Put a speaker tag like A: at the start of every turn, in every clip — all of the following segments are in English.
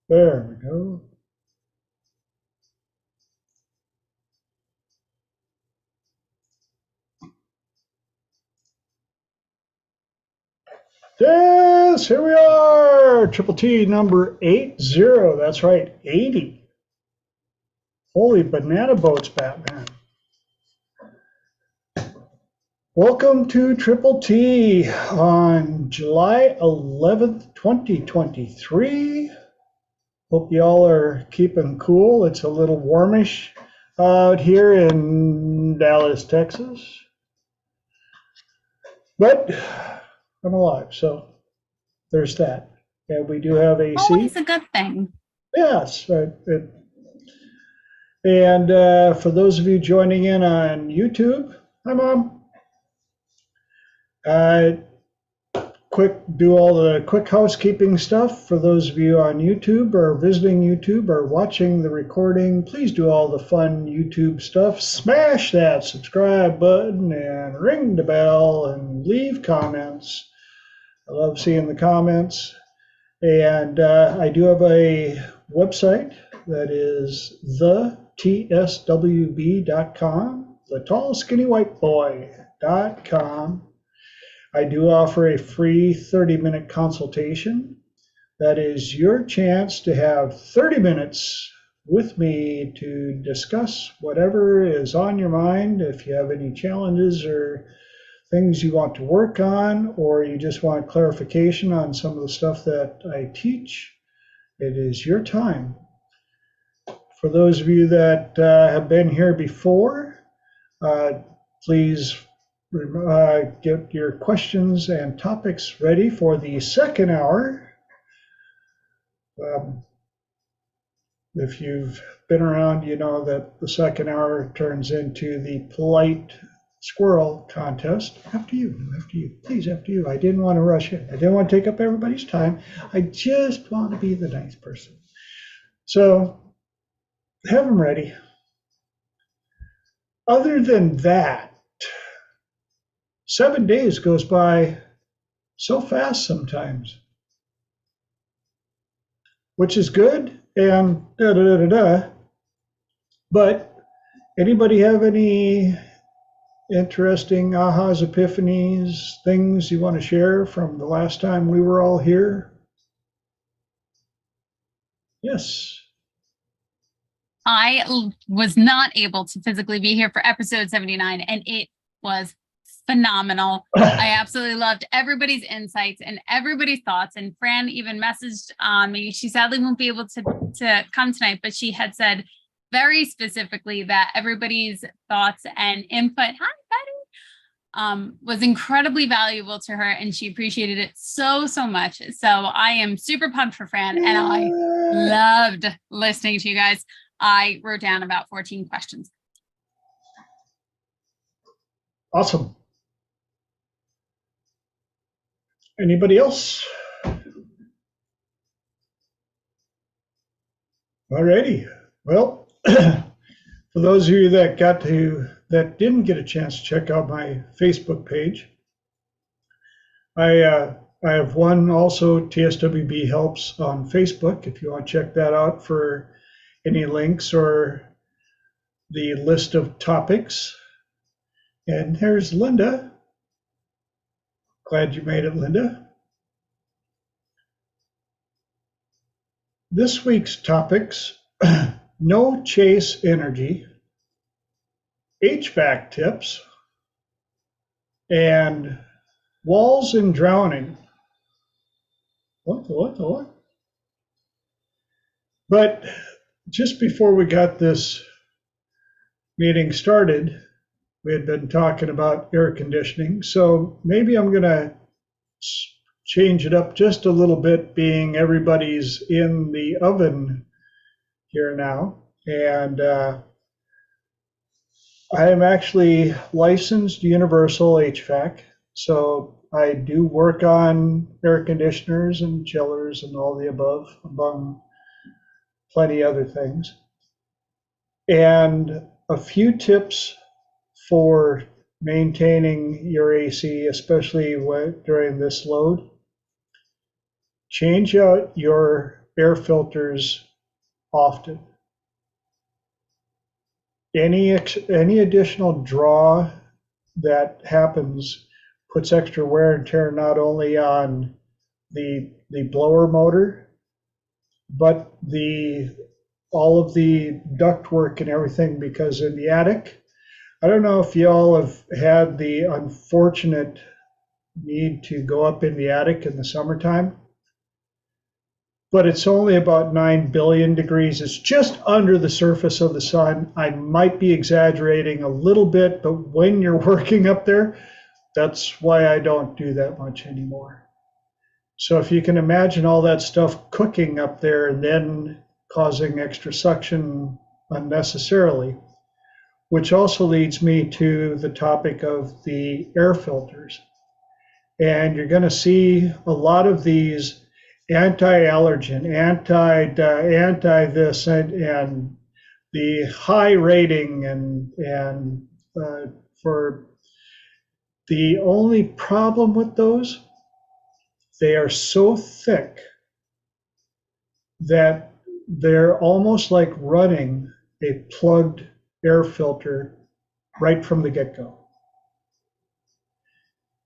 A: There we go. Yes, here we are. Triple T number 80. That's right, 80. Holy banana boats, Batman. Welcome to Triple T on July 11th, 2023. Hope y'all are keeping cool. It's a little warmish out here in Dallas, Texas. But I'm alive, so there's that. And we do have AC.
B: Always a good thing.
A: Yes. And for those of you joining in on YouTube, hi, Mom. Do all the quick housekeeping stuff. For those of you on YouTube or visiting YouTube or watching the recording, please do all the fun YouTube stuff. Smash that subscribe button and ring the bell and leave comments. I love seeing the comments. And I do have a website that is thetswb.com, thetallskinnywhiteboy.com. I do offer a free 30-minute consultation. That is your chance to have 30 minutes with me to discuss whatever is on your mind. If you have any challenges or things you want to work on, or you just want clarification on some of the stuff that I teach, it is your time. For those of you that have been here before, please get your questions and topics ready for the second hour. If you've been around, you know that the second hour turns into the polite squirrel contest. After you, please, after you. I didn't want to rush it. I didn't want to take up everybody's time. I just want to be the nice person. So have them ready. Other than that, 7 days goes by so fast sometimes, which is good and But anybody have any interesting ahas, epiphanies, things you want to share from the last time we were all here? Yes.
B: I was not able to physically be here for episode 79, and it was phenomenal. I absolutely loved everybody's insights and everybody's thoughts. And Fran even messaged me. She sadly won't be able to come tonight, but she had said very specifically that everybody's thoughts and input, hi, Betty, was incredibly valuable to her, and she appreciated it so much. So I am super pumped for Fran, and I loved listening to you guys. I wrote down about 14 questions.
A: Awesome. Anybody else? Alrighty. Well, for those of you that didn't get a chance to check out my Facebook page, I have one also, TSWB Helps, on Facebook. If you want to check that out for any links or the list of topics. And here's Linda. Glad you made it, Linda. This week's topics: no chase energy, HVAC tips, and walls and drowning. What? But just before we got this meeting started, we had been talking about air conditioning. So maybe I'm going to change it up just a little bit, being everybody's in the oven here now. And I am actually licensed universal HVAC. So I do work on air conditioners and chillers and all the above, among plenty other things. And a few tips for maintaining your AC, especially during this load. Change out your air filters often. Any additional draw that happens puts extra wear and tear not only on the blower motor, but all of the ductwork and everything, because in the attic, I don't know if y'all have had the unfortunate need to go up in the attic in the summertime, but it's only about 9 billion degrees. It's just under the surface of the sun. I might be exaggerating a little bit, but when you're working up there, that's why I don't do that much anymore. So if you can imagine all that stuff cooking up there and then causing extra suction unnecessarily, which also leads me to the topic of the air filters. And you're going to see a lot of these anti-allergen, anti this, and the high rating, and for the only problem with those, they are so thick that they're almost like running a plugged air filter right from the get-go.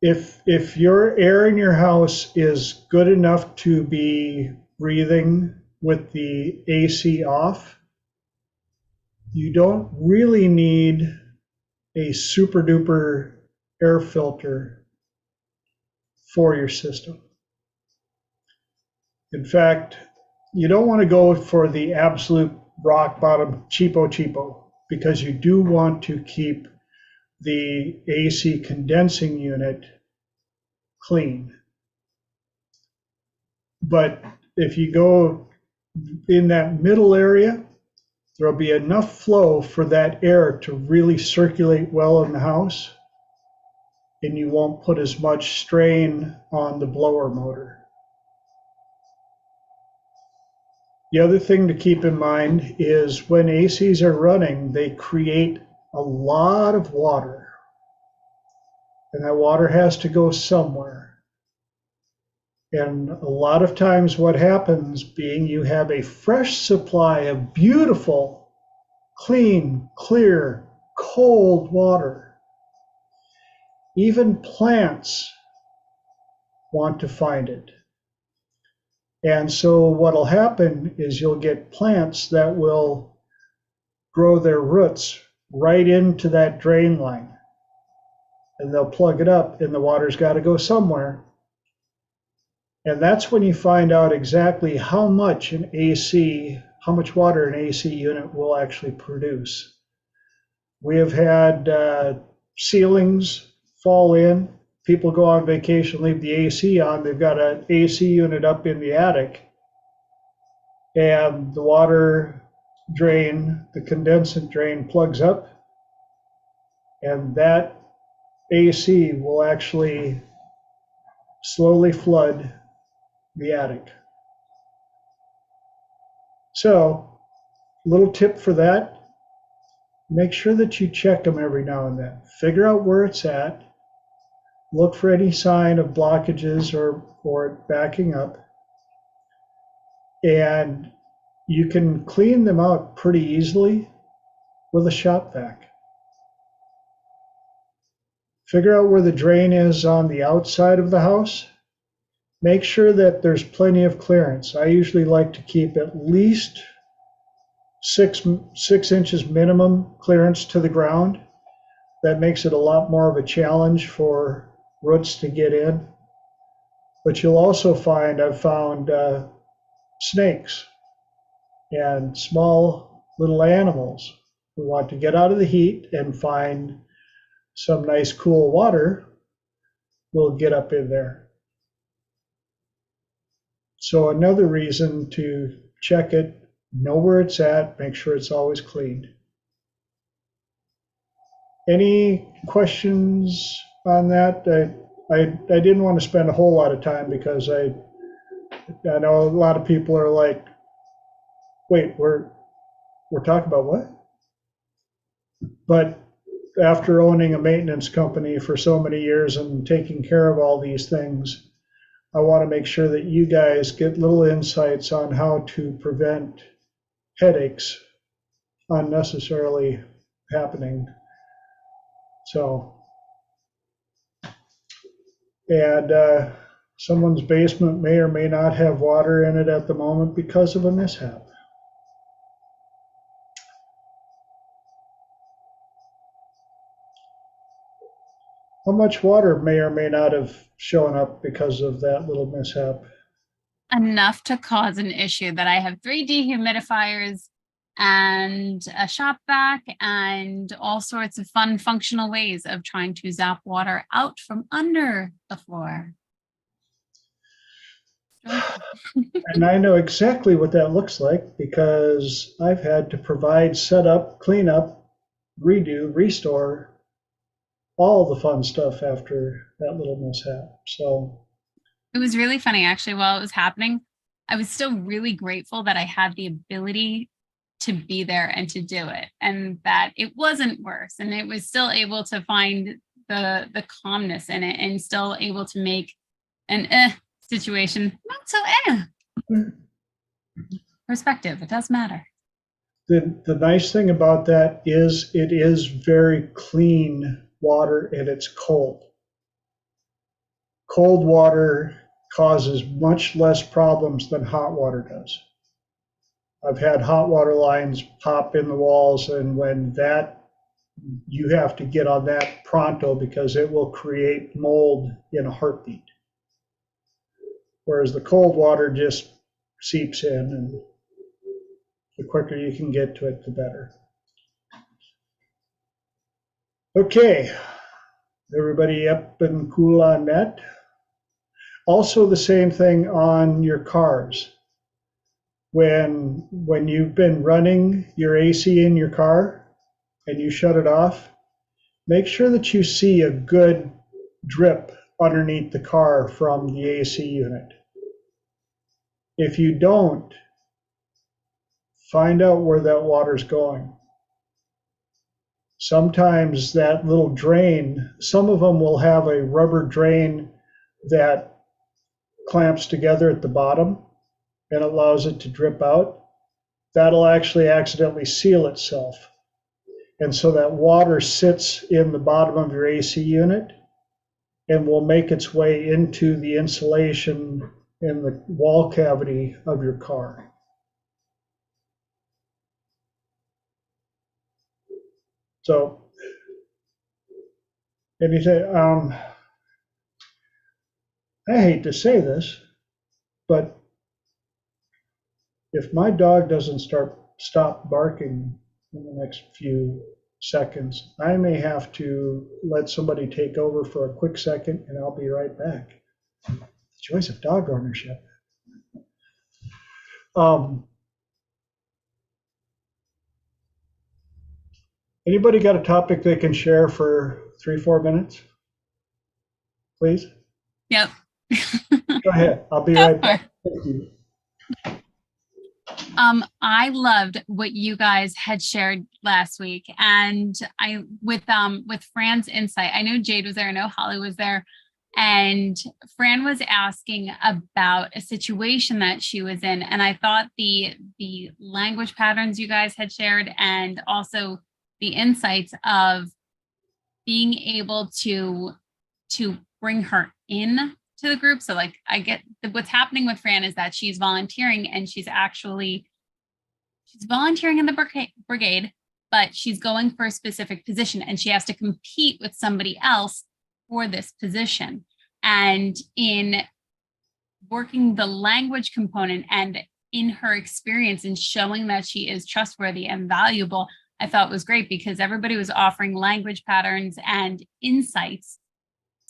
A: If your air in your house is good enough to be breathing with the AC off, you don't really need a super duper air filter for your system. In fact, you don't want to go for the absolute rock bottom cheapo, because you do want to keep the AC condensing unit clean. But if you go in that middle area, there'll be enough flow for that air to really circulate well in the house, and you won't put as much strain on the blower motor. The other thing to keep in mind is when ACs are running, they create a lot of water, and that water has to go somewhere. And a lot of times what happens, being you have a fresh supply of beautiful, clean, clear, cold water, even plants want to find it. And so what'll happen is you'll get plants that will grow their roots right into that drain line, and they'll plug it up, and the water's got to go somewhere. And that's when you find out exactly how much water an AC unit will actually produce. We have had ceilings fall in. People go on vacation, leave the AC on. They've got an AC unit up in the attic, and the water drain, the condensate drain, plugs up, and that AC will actually slowly flood the attic. So, little tip for that, make sure that you check them every now and then. Figure out where it's at. Look for any sign of blockages or it backing up. And you can clean them out pretty easily with a shop vac. Figure out where the drain is on the outside of the house. Make sure that there's plenty of clearance. I usually like to keep at least 6 inches minimum clearance to the ground. That makes it a lot more of a challenge for roots to get in. But you'll also find, I've found snakes and small little animals who want to get out of the heat and find some nice cool water will get up in there. So another reason to check it, know where it's at, make sure it's always cleaned. Any questions on that? I didn't want to spend a whole lot of time because I know a lot of people are like, wait, we're talking about what? But after owning a maintenance company for so many years and taking care of all these things, I want to make sure that you guys get little insights on how to prevent headaches unnecessarily happening. So, and someone's basement may or may not have water in it at the moment because of a mishap. How much water may or may not have shown up because of that little mishap?
B: Enough to cause an issue that I have 3 dehumidifiers and a shop vac and all sorts of fun functional ways of trying to zap water out from under the floor.
A: And I know exactly what that looks like because I've had to provide, set up, clean up, redo, restore, all the fun stuff after that little mishap. So
B: it was really funny, actually, while it was happening. I was still really grateful that I had the ability to be there and to do it, and that it wasn't worse, and it was still able to find the calmness in it, and still able to make an situation not so perspective. It does matter.
A: the nice thing about that is it is very clean water and it's cold. Cold water causes much less problems than hot water does. I've had hot water lines pop in the walls, and when that, you have to get on that pronto because it will create mold in a heartbeat. Whereas the cold water just seeps in, and the quicker you can get to it, the better. Okay, everybody up and cool on that? Also the same thing on your cars. When you've been running your AC in your car and you shut it off, make sure that you see a good drip underneath the car from the AC unit. If you don't, find out where that water's going. Sometimes that little drain, some of them will have a rubber drain that clamps together at the bottom and allows it to drip out. That'll actually accidentally seal itself. And so that water sits in the bottom of your AC unit and will make its way into the insulation in the wall cavity of your car. So anything, I hate to say this, but if my dog doesn't stop barking in the next few seconds, I may have to let somebody take over for a quick second, and I'll be right back. The joys of dog ownership. Anybody got a topic they can share for 3-4 minutes? Please?
B: Yep.
A: Go ahead. I'll be right back. Thank you.
B: I loved what you guys had shared last week, and with Fran's insight. I know Jade was there, I know Holly was there, and Fran was asking about a situation that she was in, and I thought the language patterns you guys had shared, and also the insights of being able to bring her in to the group. So like, I get what's happening with Fran is that she's volunteering, and she's volunteering in the brigade, but she's going for a specific position, and she has to compete with somebody else for this position. And in working the language component and in her experience and showing that she is trustworthy and valuable, I thought was great, because everybody was offering language patterns and insights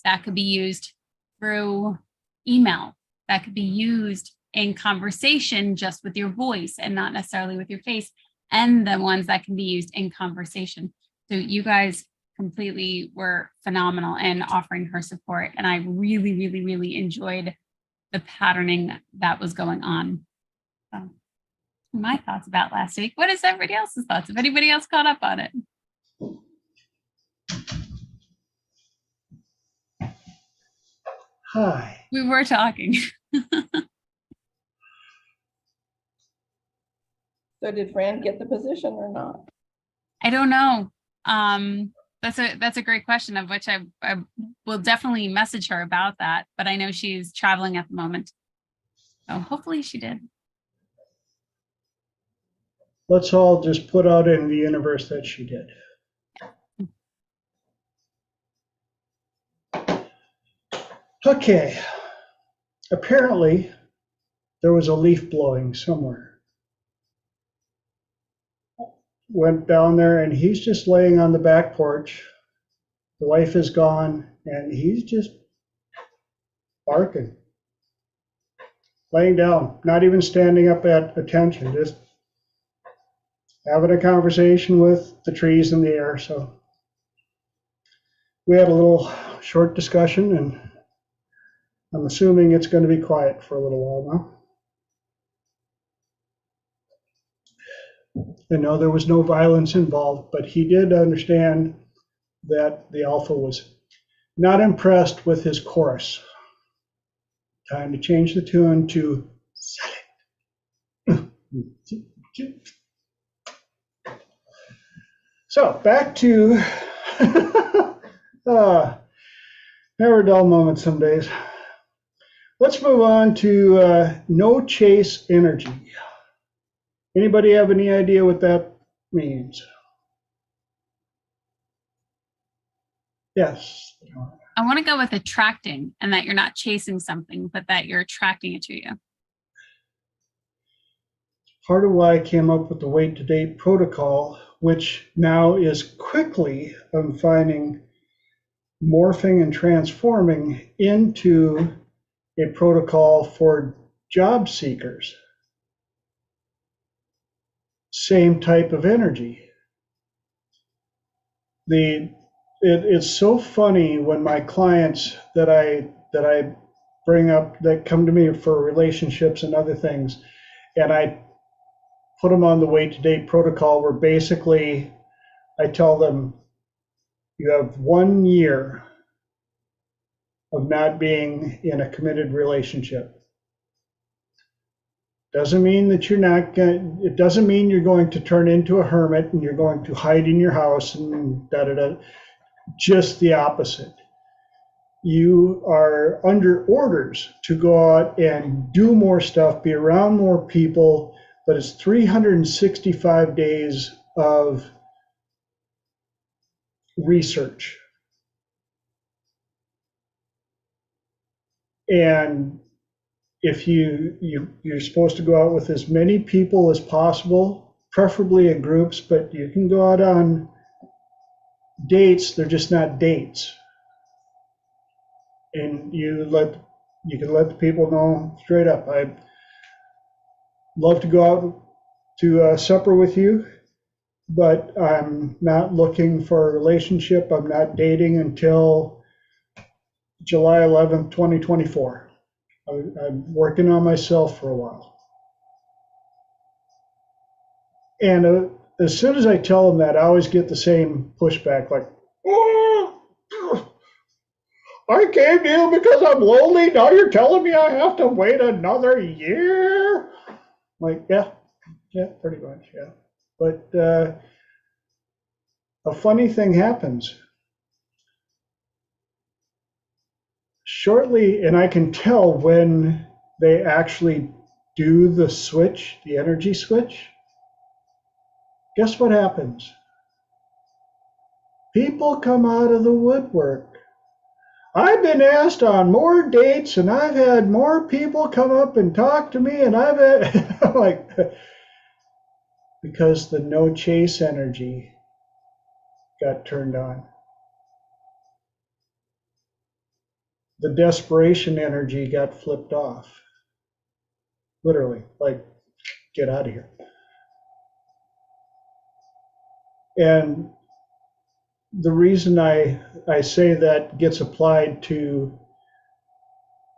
B: that could be used through email, that could be used in conversation just with your voice and not necessarily with your face, and the ones that can be used in conversation. So you guys completely were phenomenal in offering her support, and I really, really, really enjoyed the patterning that was going on. So my thoughts about last week. What is everybody else's thoughts? If anybody else caught up on it?
A: Hi.
B: We were talking.
C: So did Fran get the position or not?
B: I don't know. That's a great question, of which I will definitely message her about that, but I know she's traveling at the moment. So hopefully she did.
A: Let's all just put out in the universe that she did. Okay. Apparently, there was a leaf blowing somewhere. Went down there and he's just laying on the back porch. The wife is gone and he's just barking. Laying down, not even standing up at attention, just having a conversation with the trees in the air. So we had a little short discussion, and I'm assuming it's going to be quiet for a little while now. I know there was no violence involved, but he did understand that the alpha was not impressed with his chorus. Time to change the tune to So back to never a dull moment some days. Let's move on to no chase energy. Anybody have any idea what that means? Yes.
B: I want to go with attracting, and that you're not chasing something, but that you're attracting it to you.
A: Part of why I came up with the wait to date protocol, which now is quickly, I'm finding, morphing and transforming into a protocol for job seekers. Same type of energy. It's so funny when my clients that I bring up that come to me for relationships and other things, and I put them on the wait to date protocol, where basically I tell them, you have 1 year of not being in a committed relationship. Doesn't mean that you're not going. It doesn't mean you're going to turn into a hermit and you're going to hide in your house and da da da. Just the opposite. You are under orders to go out and do more stuff, be around more people, but it's 365 days of research. And if you're supposed to go out with as many people as possible, preferably in groups, but you can go out on dates, they're just not dates. And you can let the people know straight up, I'd love to go out to supper with you, but I'm not looking for a relationship. I'm not dating until July 11th, 2024. I'm working on myself for a while. And as soon as I tell them that, I always get the same pushback, like, oh, I came to you because I'm lonely. Now you're telling me I have to wait another year? Like, yeah, pretty much, yeah. But a funny thing happens. Shortly, and I can tell when they actually do the switch, the energy switch, guess what happens? People come out of the woodwork. I've been asked on more dates and I've had more people come up and talk to me, and I've had, like, because the no chase energy got turned on. The desperation energy got flipped off. Literally, like, get out of here. And the reason I say that gets applied to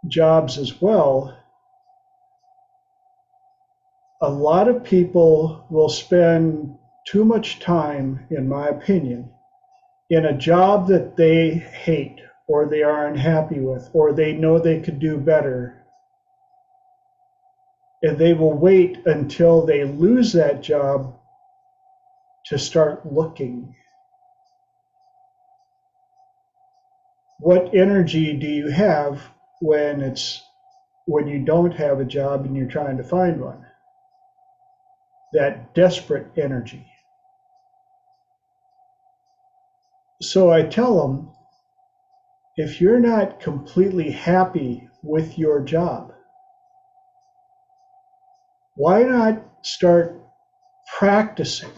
A: jobs as well, a lot of people will spend too much time, in my opinion, in a job that they hate or they are unhappy with, or they know they could do better. And they will wait until they lose that job to start looking. What energy do you have when you don't have a job and you're trying to find one? That desperate energy. So I tell them, if you're not completely happy with your job, why not start practicing?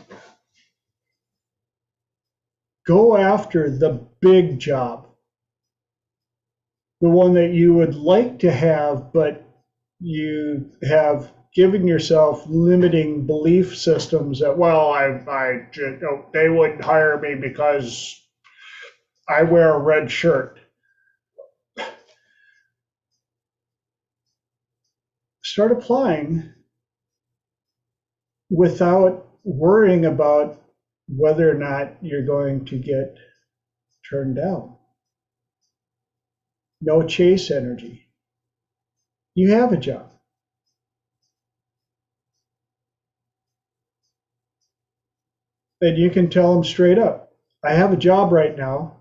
A: Go after the big job, the one that you would like to have, but you have given yourself limiting belief systems that, well, they wouldn't hire me because I wear a red shirt. Start applying without worrying about whether or not you're going to get turned down. No chase energy. You have a job. And you can tell them straight up, I have a job right now.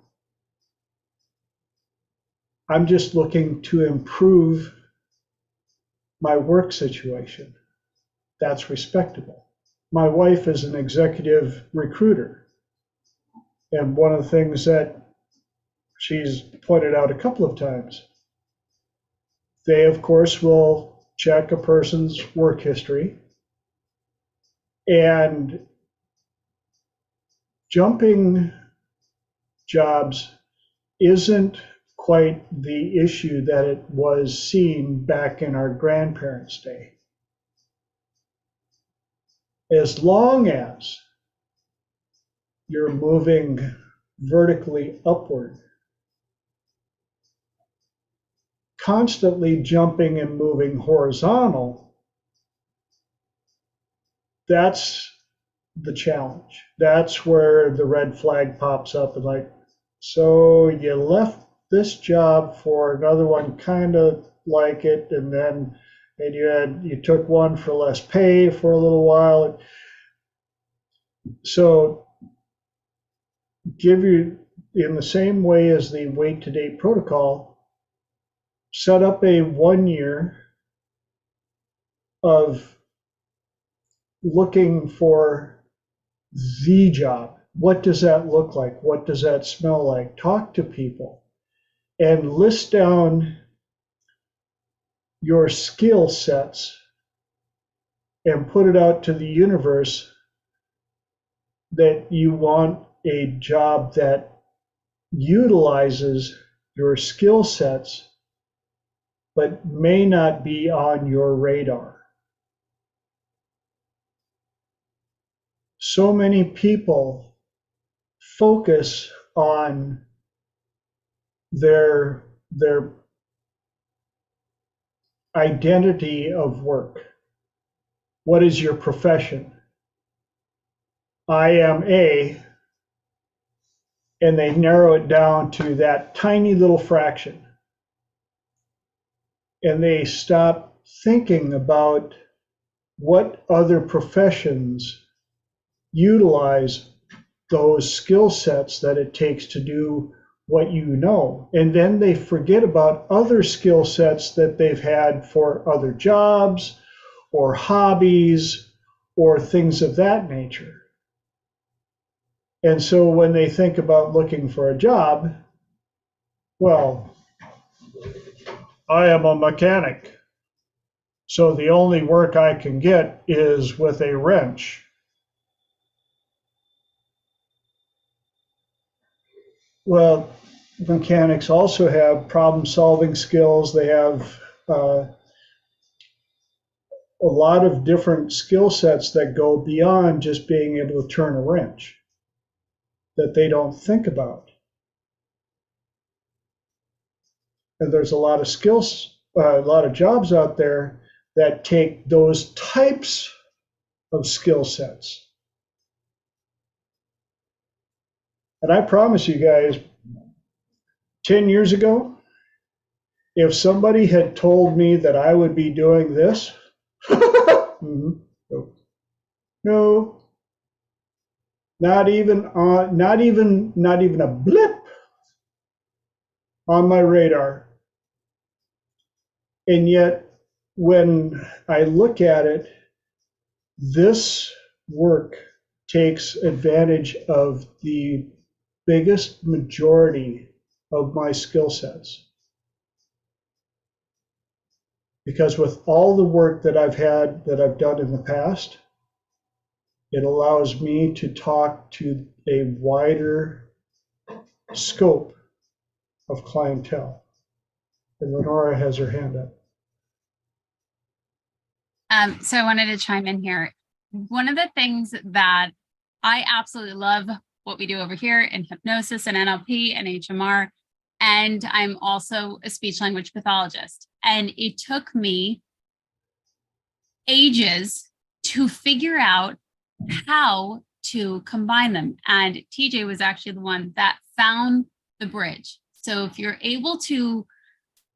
A: I'm just looking to improve my work situation. That's respectable. My wife is an executive recruiter. And one of the things that she's pointed out a couple of times, they, of course, will check a person's work history. And jumping jobs isn't quite the issue that it was seen back in our grandparents' day. As long as you're moving vertically upward, constantly jumping and moving horizontal, that's the challenge. That's where the red flag pops up and like, so you left this job for another one kind of like it, and then you took one for less pay for a little while. So in the same way as the wait to date protocol, set up a 1 year of looking for the job. What does that look like? What does that smell like? Talk to people and list down your skill sets and put it out to the universe that you want a job that utilizes your skill sets but may not be on your radar. So many people focus on their identity of work. What is your profession? I am and they narrow it down to that tiny little fraction. And they stop thinking about what other professions utilize those skill sets that it takes to do what you know. And then they forget about other skill sets that they've had for other jobs or hobbies or things of that nature. And so when they think about looking for a job, well, I am a mechanic, so the only work I can get is with a wrench. Well, mechanics also have problem-solving skills. They have a lot of different skill sets that go beyond just being able to turn a wrench that they don't think about. And there's a lot of skills, a lot of jobs out there that take those types of skill sets. And I promise you guys, 10 years ago, if somebody had told me that I would be doing this, no, no, not even a blip on my radar. And yet, when I look at it, this work takes advantage of the biggest majority of my skill sets. Because with all the work that I've done in the past, it allows me to talk to a wider scope of clientele. And Lenora has her hand up.
B: So I wanted to chime in here. One of the things that I absolutely love what we do over here in hypnosis and NLP and HMR, and I'm also a speech language pathologist. And it took me ages to figure out how to combine them. And TJ was actually the one that found the bridge. So if you're able to,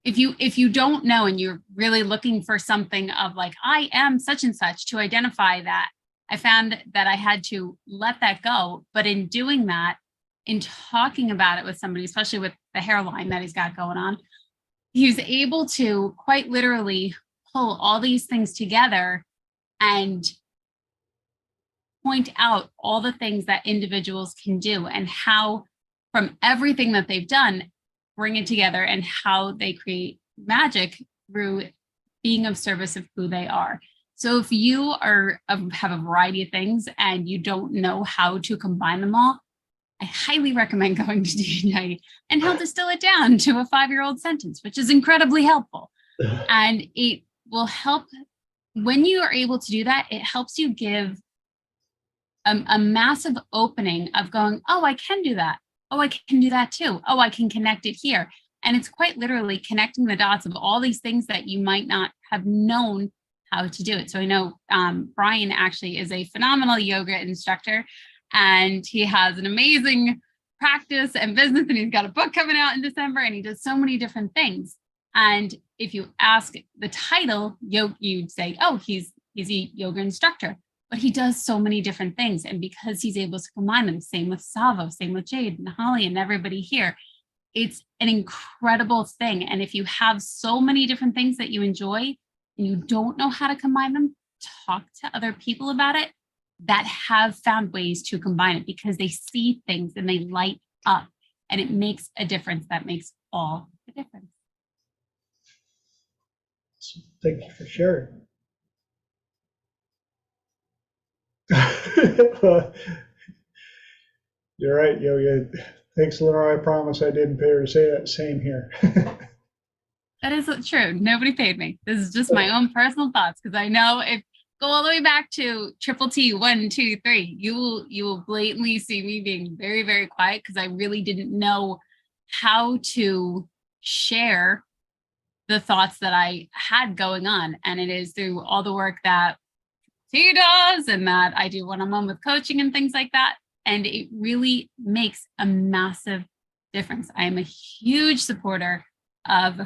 B: if you don't know and you're really looking for something of like, I am such and such, to identify that, I found that I had to let that go. But in doing that, in talking about it with somebody, especially with the hairline that he's got going on, he was able to quite literally pull all these things together and point out all the things that individuals can do and how, from everything that they've done, bring it together and how they create magic through being of service of who they are. So if you have a variety of things and you don't know how to combine them all, I highly recommend going to DJ, and he'll distill it down to a 5-year-old sentence, which is incredibly helpful. And it will help when you are able to do that. It helps you give a massive opening of going, oh, I can do that. Oh, I can do that too. Oh, I can connect it here. And it's quite literally connecting the dots of all these things that you might not have known how to do it. So I know Brian actually is a phenomenal yoga instructor, and he has an amazing practice and business, and he's got a book coming out in December, and he does so many different things. And if you ask the title, you'd say, oh, he's a yoga instructor, but he does so many different things. And because he's able to combine them, same with Savo, same with Jade and Holly and everybody here, it's an incredible thing. And if you have so many different things that you enjoy and you don't know how to combine them, talk to other people about it that have found ways to combine it, because they see things and they light up, and it makes a difference. That makes all the difference.
A: Thank you for sharing. You're right, Yoga. Thanks, Lenora. I promise I didn't pay her to say that. Same here.
B: That is true. Nobody paid me. This is just my own personal thoughts, because I know if go all the way back to Triple T 1, 2, 3, you will blatantly see me being very, very quiet, because I really didn't know how to share the thoughts that I had going on. And it is through all the work that he does and that I do one-on-one with coaching and things like that. And it really makes a massive difference. I am a huge supporter of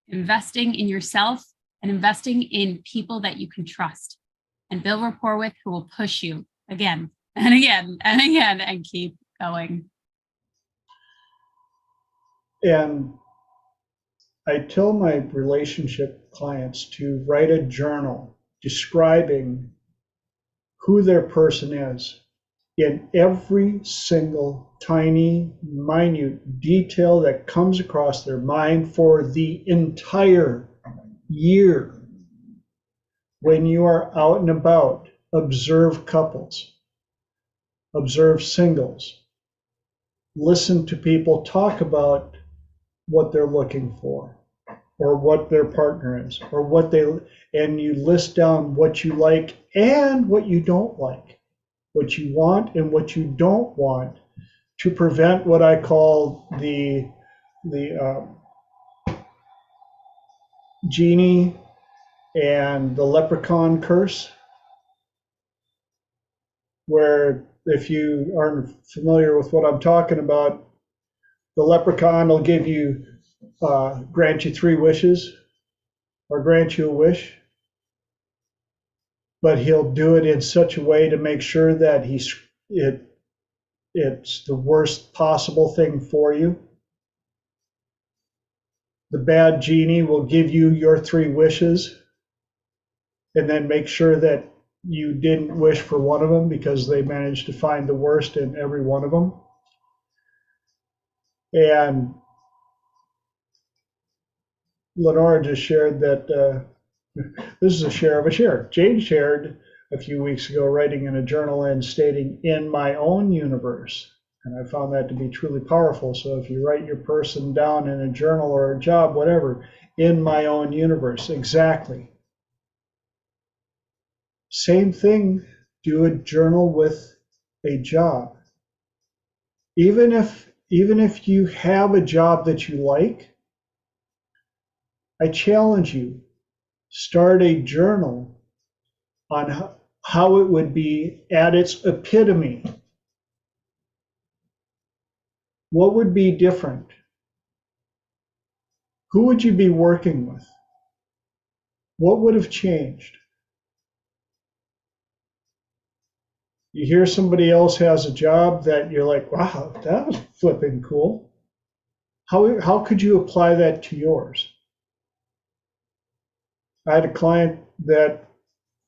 B: investing in yourself and investing in people that you can trust and build rapport with, who will push you again and again and again and keep going. And
A: I tell my relationship clients to write a journal describing who their person is in every single tiny, minute detail that comes across their mind for the entire year. When you are out and about, observe couples, observe singles, listen to people talk about what they're looking for, or what their partner is, or and you list down what you like and what you don't like, what you want and what you don't want, to prevent what I call the genie and the leprechaun curse, where, if you aren't familiar with what I'm talking about, The leprechaun will give you, grant you 3 wishes or grant you a wish, but he'll do it in such a way to make sure that it's the worst possible thing for you. The bad genie will give you your 3 wishes and then make sure that you didn't wish for one of them because they managed to find the worst in every one of them. And Lenora just shared that this is a share of a share. Jane shared a few weeks ago writing in a journal and stating, in my own universe. And I found that to be truly powerful. So if you write your person down in a journal or a job, whatever, in my own universe, exactly. Same thing, do a journal with a job. Even if you have a job that you like, I challenge you, start a journal on how it would be at its epitome. What would be different? Who would you be working with? What would have changed? You hear somebody else has a job that you're like, wow, that was flipping cool. How could you apply that to yours? I had a client that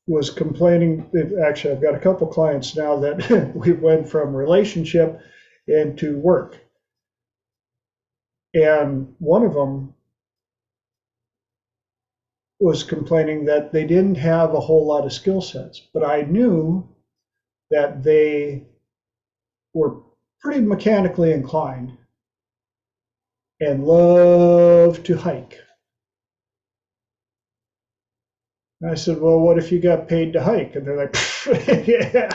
A: was complaining. Actually, I've got a couple clients now that we went from relationship into work. And one of them was complaining that they didn't have a whole lot of skill sets, but I knew that they were pretty mechanically inclined and loved to hike. And I said, well, what if you got paid to hike? And they're like, yeah,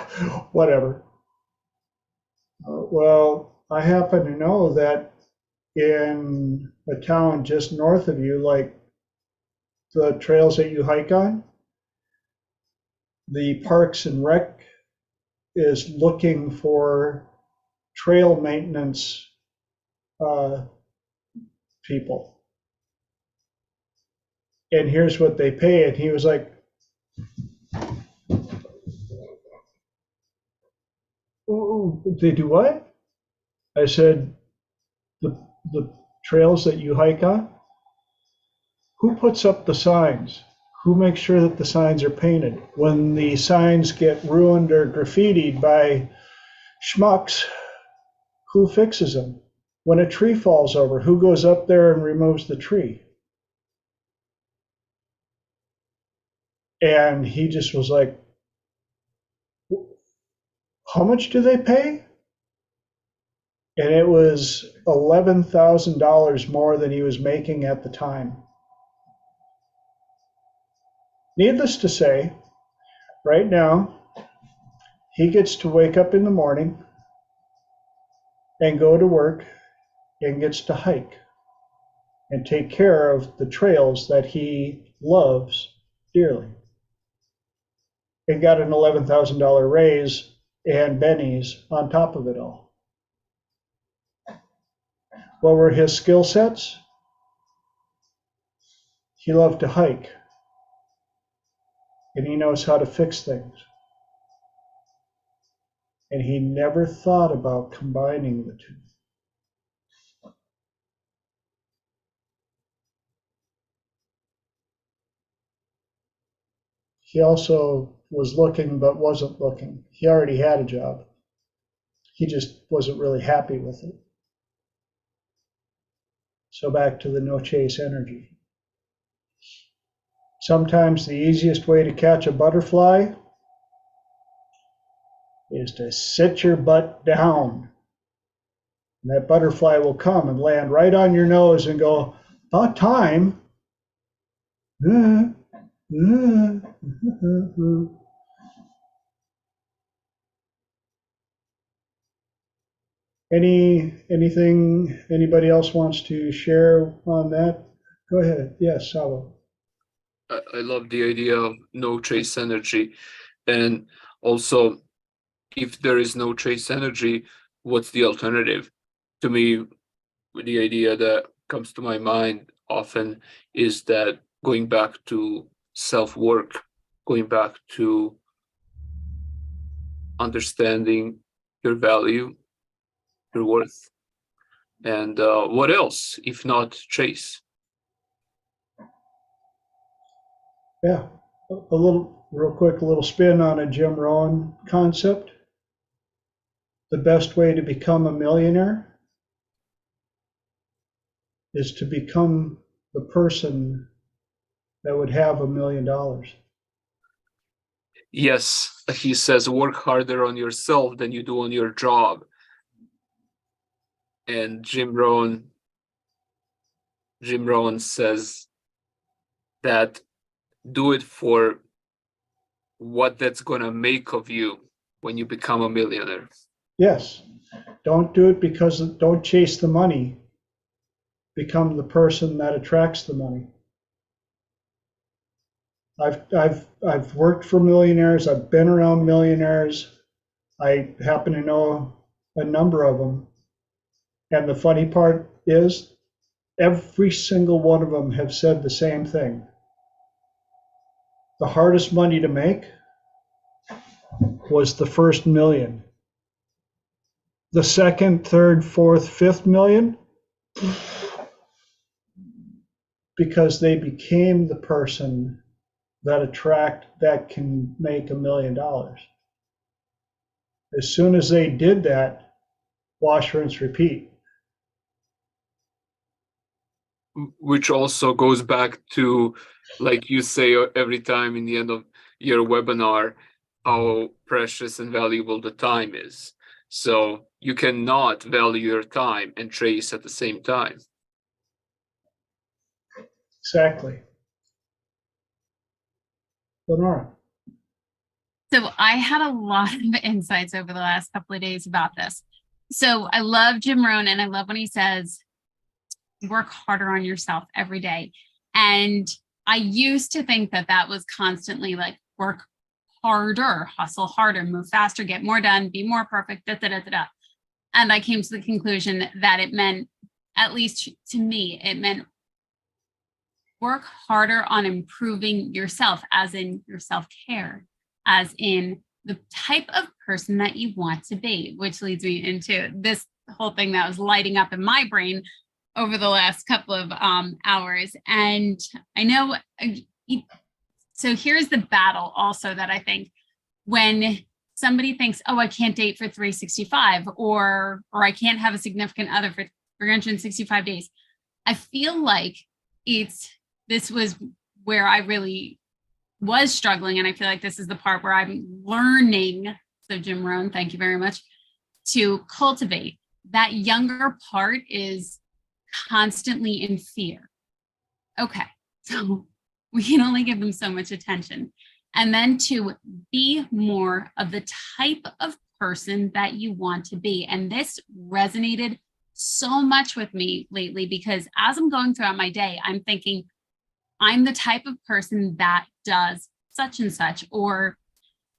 A: whatever. Well, I happen to know that in a town just north of you, like the trails that you hike on, the Parks and Rec is looking for trail maintenance people. And here's what they pay. And he was like, oh, they do what? I said, the trails that you hike on, who puts up the signs? Who makes sure that the signs are painted? When the signs get ruined or graffitied by schmucks, who fixes them? When a tree falls over, who goes up there and removes the tree? And he just was like, how much do they pay? And it was $11,000 more than he was making at the time. Needless to say, right now, he gets to wake up in the morning and go to work and gets to hike and take care of the trails that he loves dearly. And got an $11,000 raise and bennies on top of it all. What were his skill sets? He loved to hike. And he knows how to fix things. And he never thought about combining the two. He also was looking but wasn't looking. He already had a job. He just wasn't really happy with it. So back to the no chase energy. Sometimes the easiest way to catch a butterfly is to sit your butt down. And that butterfly will come and land right on your nose and go, about time. Anything anybody else wants to share on that? Go ahead. Yes, Salo.
D: I love the idea of no trace energy. And also, if there is no trace energy, what's the alternative? To me, the idea that comes to my mind often is that going back to self-work, going back to understanding your value, your worth, and what else if not chase?
A: Yeah, a little, real quick, a little spin on a Jim Rohn concept. The best way to become a millionaire is to become the person that would have $1 million.
D: Yes, he says, work harder on yourself than you do on your job. And Jim Rohn says that do it for what that's gonna make of you when you become a millionaire.
A: Yes, don't do it because, don't chase the money. Become the person that attracts the money. I've worked for millionaires. I've been around millionaires. I happen to know a number of them. And the funny part is, every single one of them have said the same thing. The hardest money to make was the first million. The second, third, fourth, fifth million, because they became the person that can make $1 million. As soon as they did that, wash, rinse, repeat.
D: Which also goes back to, like you say every time in the end of your webinar, how precious and valuable the time is. So you cannot value your time and trace at the same time.
A: Exactly. Lenora.
B: So I had a lot of insights over the last couple of days about this. So I love Jim Rohn, and I love when he says, work harder on yourself every day. And I used to think that that was constantly like work harder, hustle harder, move faster, get more done, be more perfect, da, da, da, da, da. And I came to the conclusion that it meant, at least to me, it meant work harder on improving yourself, as in your self-care, as in the type of person that you want to be, which leads me into this whole thing that was lighting up in my brain over the last couple of hours. And I know, so here's the battle also that I think when somebody thinks, oh, I can't date for 365, or I can't have a significant other for 365 days. I feel like this was where I really was struggling. And I feel like this is the part where I'm learning. So Jim Rohn, thank you very much, to cultivate. That younger part is constantly in fear. Okay, so we can only give them so much attention. And then to be more of the type of person that you want to be. And this resonated so much with me lately, because as I'm going throughout my day, I'm thinking, I'm the type of person that does such and such, or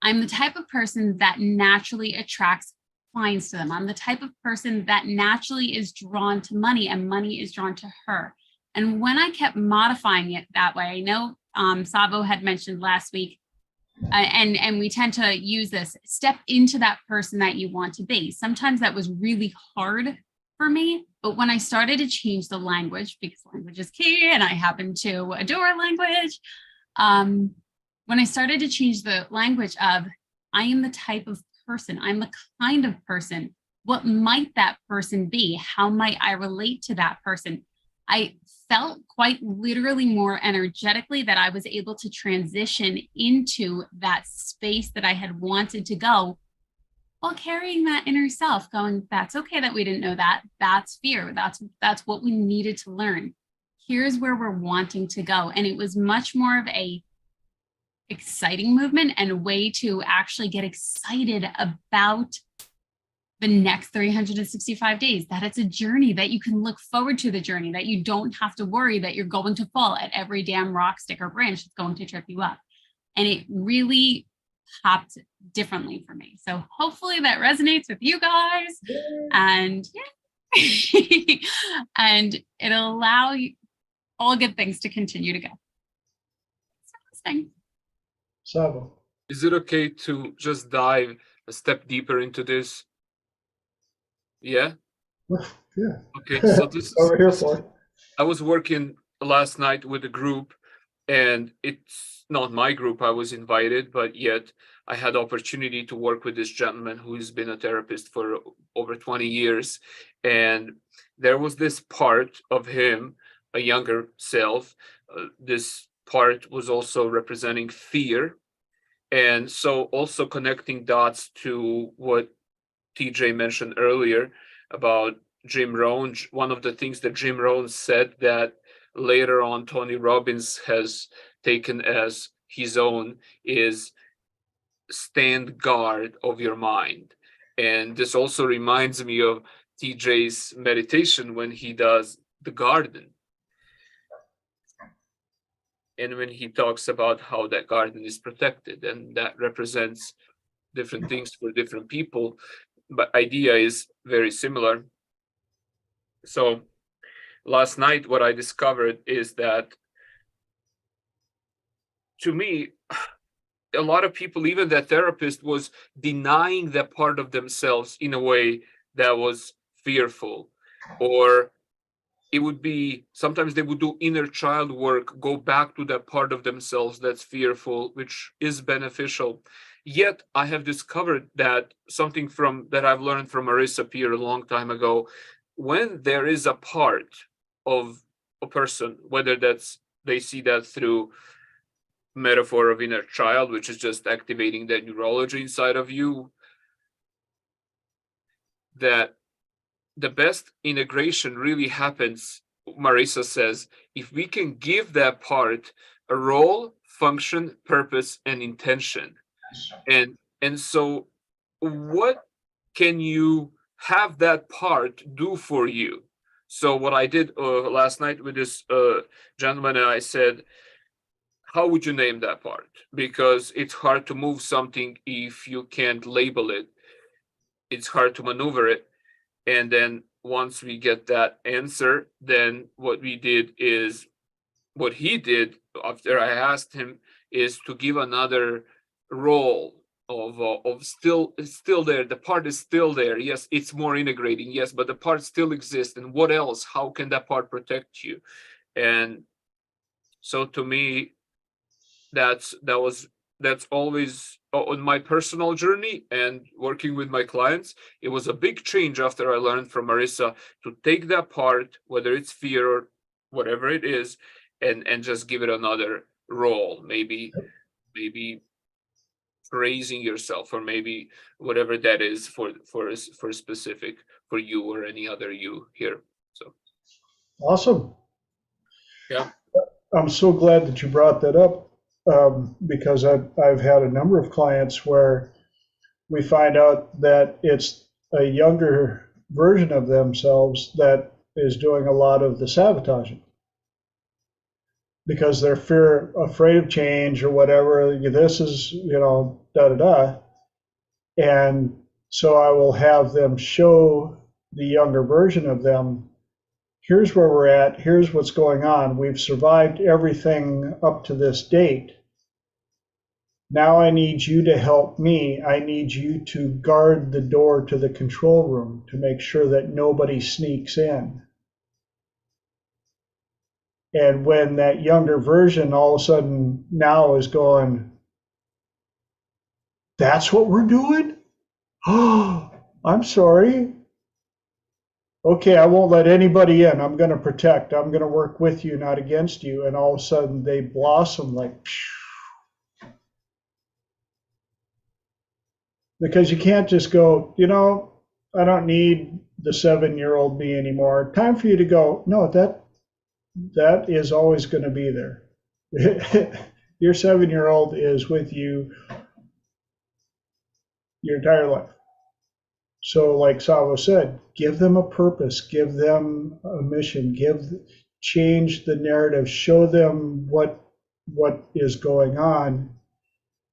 B: I'm the type of person that naturally attracts clients to them. I'm the type of person that naturally is drawn to money, and money is drawn to her. And when I kept modifying it that way, I know Savo had mentioned last week, and we tend to use this, step into that person that you want to be. Sometimes that was really hard for me, but when I started to change the language, because language is key and I happen to adore language, when I started to change the language of, I am the type of person, I'm the kind of person, what might that person be? How might I relate to that person? I felt quite literally more energetically that I was able to transition into that space that I had wanted to go, while carrying that inner self, going, that's okay that we didn't know that. That's fear. That's what we needed to learn. Here's where we're wanting to go. And it was much more of a exciting movement and a way to actually get excited about the next 365 days, that it's a journey, that you can look forward to the journey, that you don't have to worry that you're going to fall at every damn rock, stick, or branch that's going to trip you up. And it really popped differently for me. So hopefully that resonates with you guys. And yeah, And it'll allow you all good things to continue to go. It's interesting.
A: Savo.
D: Is it okay to just dive a step deeper into this? Yeah?
A: Yeah.
D: Okay, so this
A: Over here
D: is,
A: for.
D: I was working last night with a group, and it's not my group, I was invited, but yet I had the opportunity to work with this gentleman who's been a therapist for over 20 years. And there was this part of him, a younger self. This part was also representing fear. And so also connecting dots to what TJ mentioned earlier about Jim Rohn. One of the things that Jim Rohn said that later on Tony Robbins has taken as his own is stand guard of your mind. And this also reminds me of TJ's meditation when he does the garden. And when he talks about how that garden is protected, and that represents different things for different people, but idea is very similar. So last night, what I discovered is that, to me, a lot of people, even that therapist, was denying that part of themselves in a way that was fearful. Or it would be, sometimes they would do inner child work, go back to that part of themselves that's fearful, which is beneficial. Yet I have discovered that something from that I've learned from Marissa Peer a long time ago, when there is a part of a person, whether that's they see that through metaphor of inner child, which is just activating that neurology inside of you, that the best integration really happens, Marissa says, if we can give that part a role, function, purpose, and intention. And so what can you have that part do for you? So what I did last night with this gentleman, and I said, how would you name that part? Because it's hard to move something if you can't label it. It's hard to maneuver it. And then once we get that answer, then what we did is, what he did after I asked him, is to give another role of still there. The part is still there. Yes, it's more integrating. Yes, but the part still exists. And what else? How can that part protect you? And so to me, that's always on my personal journey and working with my clients. It was a big change after I learned from Marissa to take that part, whether it's fear or whatever it is, and just give it another role. Maybe praising yourself, or maybe whatever that is for specific for you or any other you here. So
A: Awesome.
D: Yeah.
A: I'm so glad that you brought that up, because I've had a number of clients where we find out that it's a younger version of themselves that is doing a lot of the sabotaging, because they're afraid of change or whatever. This is, da da da. And so I will have them show the younger version of them, here's where we're at, here's what's going on. We've survived everything up to this date. Now I need you to help me. I need you to guard the door to the control room to make sure that nobody sneaks in. And when that younger version all of a sudden now is going, that's what we're doing? Oh, I'm sorry. Okay, I won't let anybody in. I'm going to protect. I'm going to work with you, not against you. And all of a sudden they blossom like, because you can't just go, I don't need the 7-year-old me anymore. Time for you to go, no, that is always going to be there. Your 7-year-old is with you your entire life. So like Savo said, give them a purpose, give them a mission, change the narrative, show them what is going on,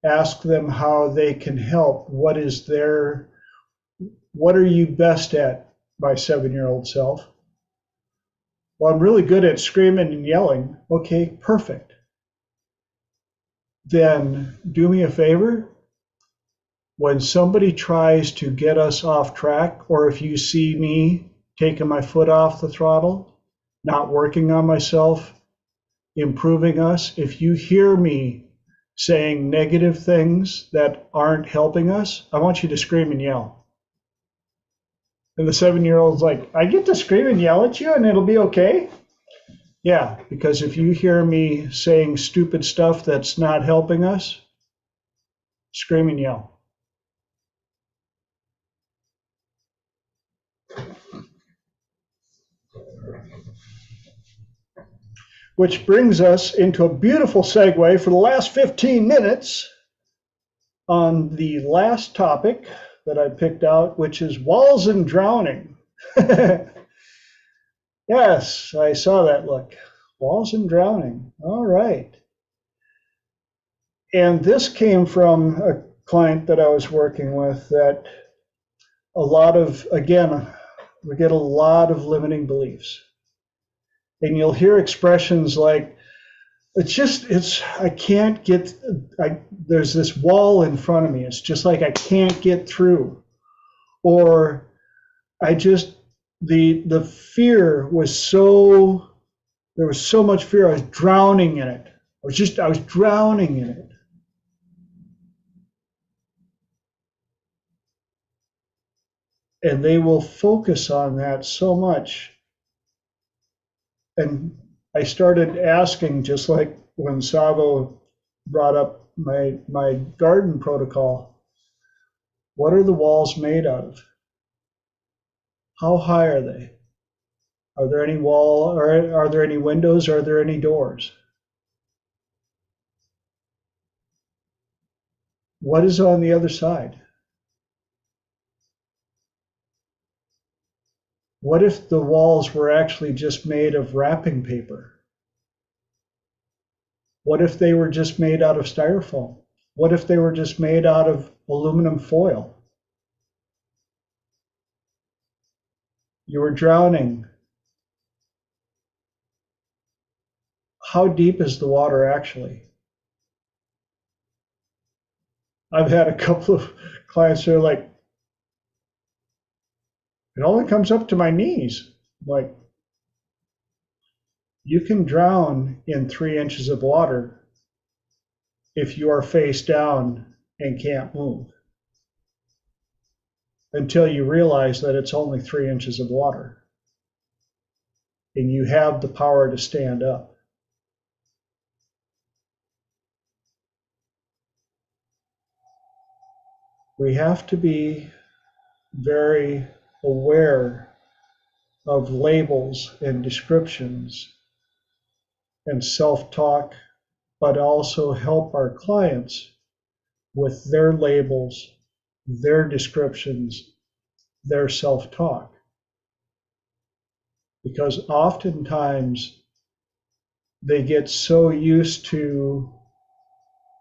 A: ask them how they can help, what are you best at? my 7-year-old self. Well, I'm really good at screaming and yelling. Okay, perfect. Then do me a favor. When somebody tries to get us off track, or if you see me taking my foot off the throttle, not working on myself, improving us, if you hear me saying negative things that aren't helping us, I want you to scream and yell. And the 7-year-old's like, I get to scream and yell at you and it'll be okay? Yeah, because if you hear me saying stupid stuff that's not helping us, scream and yell. Which brings us into a beautiful segue for the last 15 minutes on the last topic that I picked out, which is walls and drowning. Yes, I saw that look. Walls and drowning. All right. And this came from a client that I was working with that a lot of, again, we get a lot of limiting beliefs. And you'll hear expressions like, I can't get, there's this wall in front of me. It's just like I can't get through. Or the fear was so, there was so much fear, I was drowning in it. I was drowning in it. And they will focus on that so much. And I started asking, just like when Savo brought up my garden protocol, what are the walls made out of? How high are they? Are there any are there any windows? Are there any doors? What is on the other side? What if the walls were actually just made of wrapping paper? What if they were just made out of styrofoam? What if they were just made out of aluminum foil? You were drowning. How deep is the water actually? I've had a couple of clients who are like, it only comes up to my knees. Like, you can drown in 3 inches of water if you are face down and can't move, until you realize that it's only 3 inches of water and you have the power to stand up. We have to be very aware of labels and descriptions and self-talk, but also help our clients with their labels, their descriptions, their self-talk. Because oftentimes they get so used to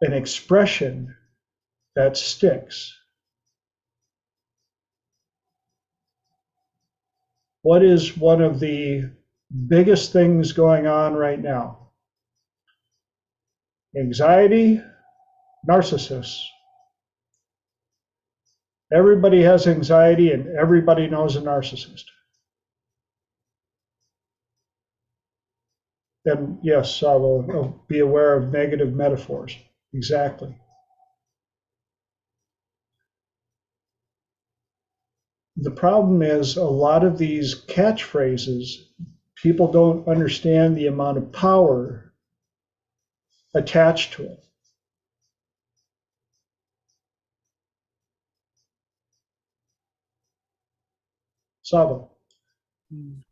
A: an expression that sticks. What is one of the biggest things going on right now? Anxiety, narcissists. Everybody has anxiety and everybody knows a narcissist. And yes, I will be aware of negative metaphors. Exactly. The problem is a lot of these catchphrases, people don't understand the amount of power attached to it. Savo.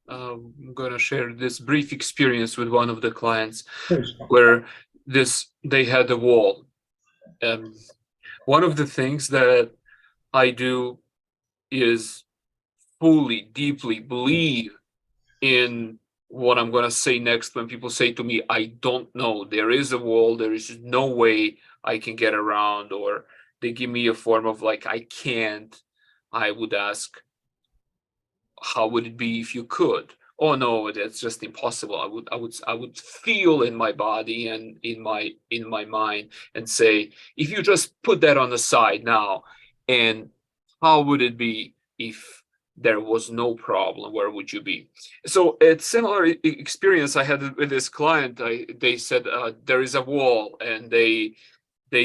D: I'm going to share this brief experience with one of the clients.
A: Please.
D: Where they had a wall. One of the things that I do is fully, deeply believe in what I'm going to say next when people say to me, I don't know, there is a wall, there is no way I can get around, or they give me a form of like, I can't. I would ask, how would it be if you could? Oh no, that's just impossible. I would feel in my body and in my mind and say, if you just put that on the side now, and how would it be if there was no problem? Where would you be? So a similar experience I had with this client. They said there is a wall, and they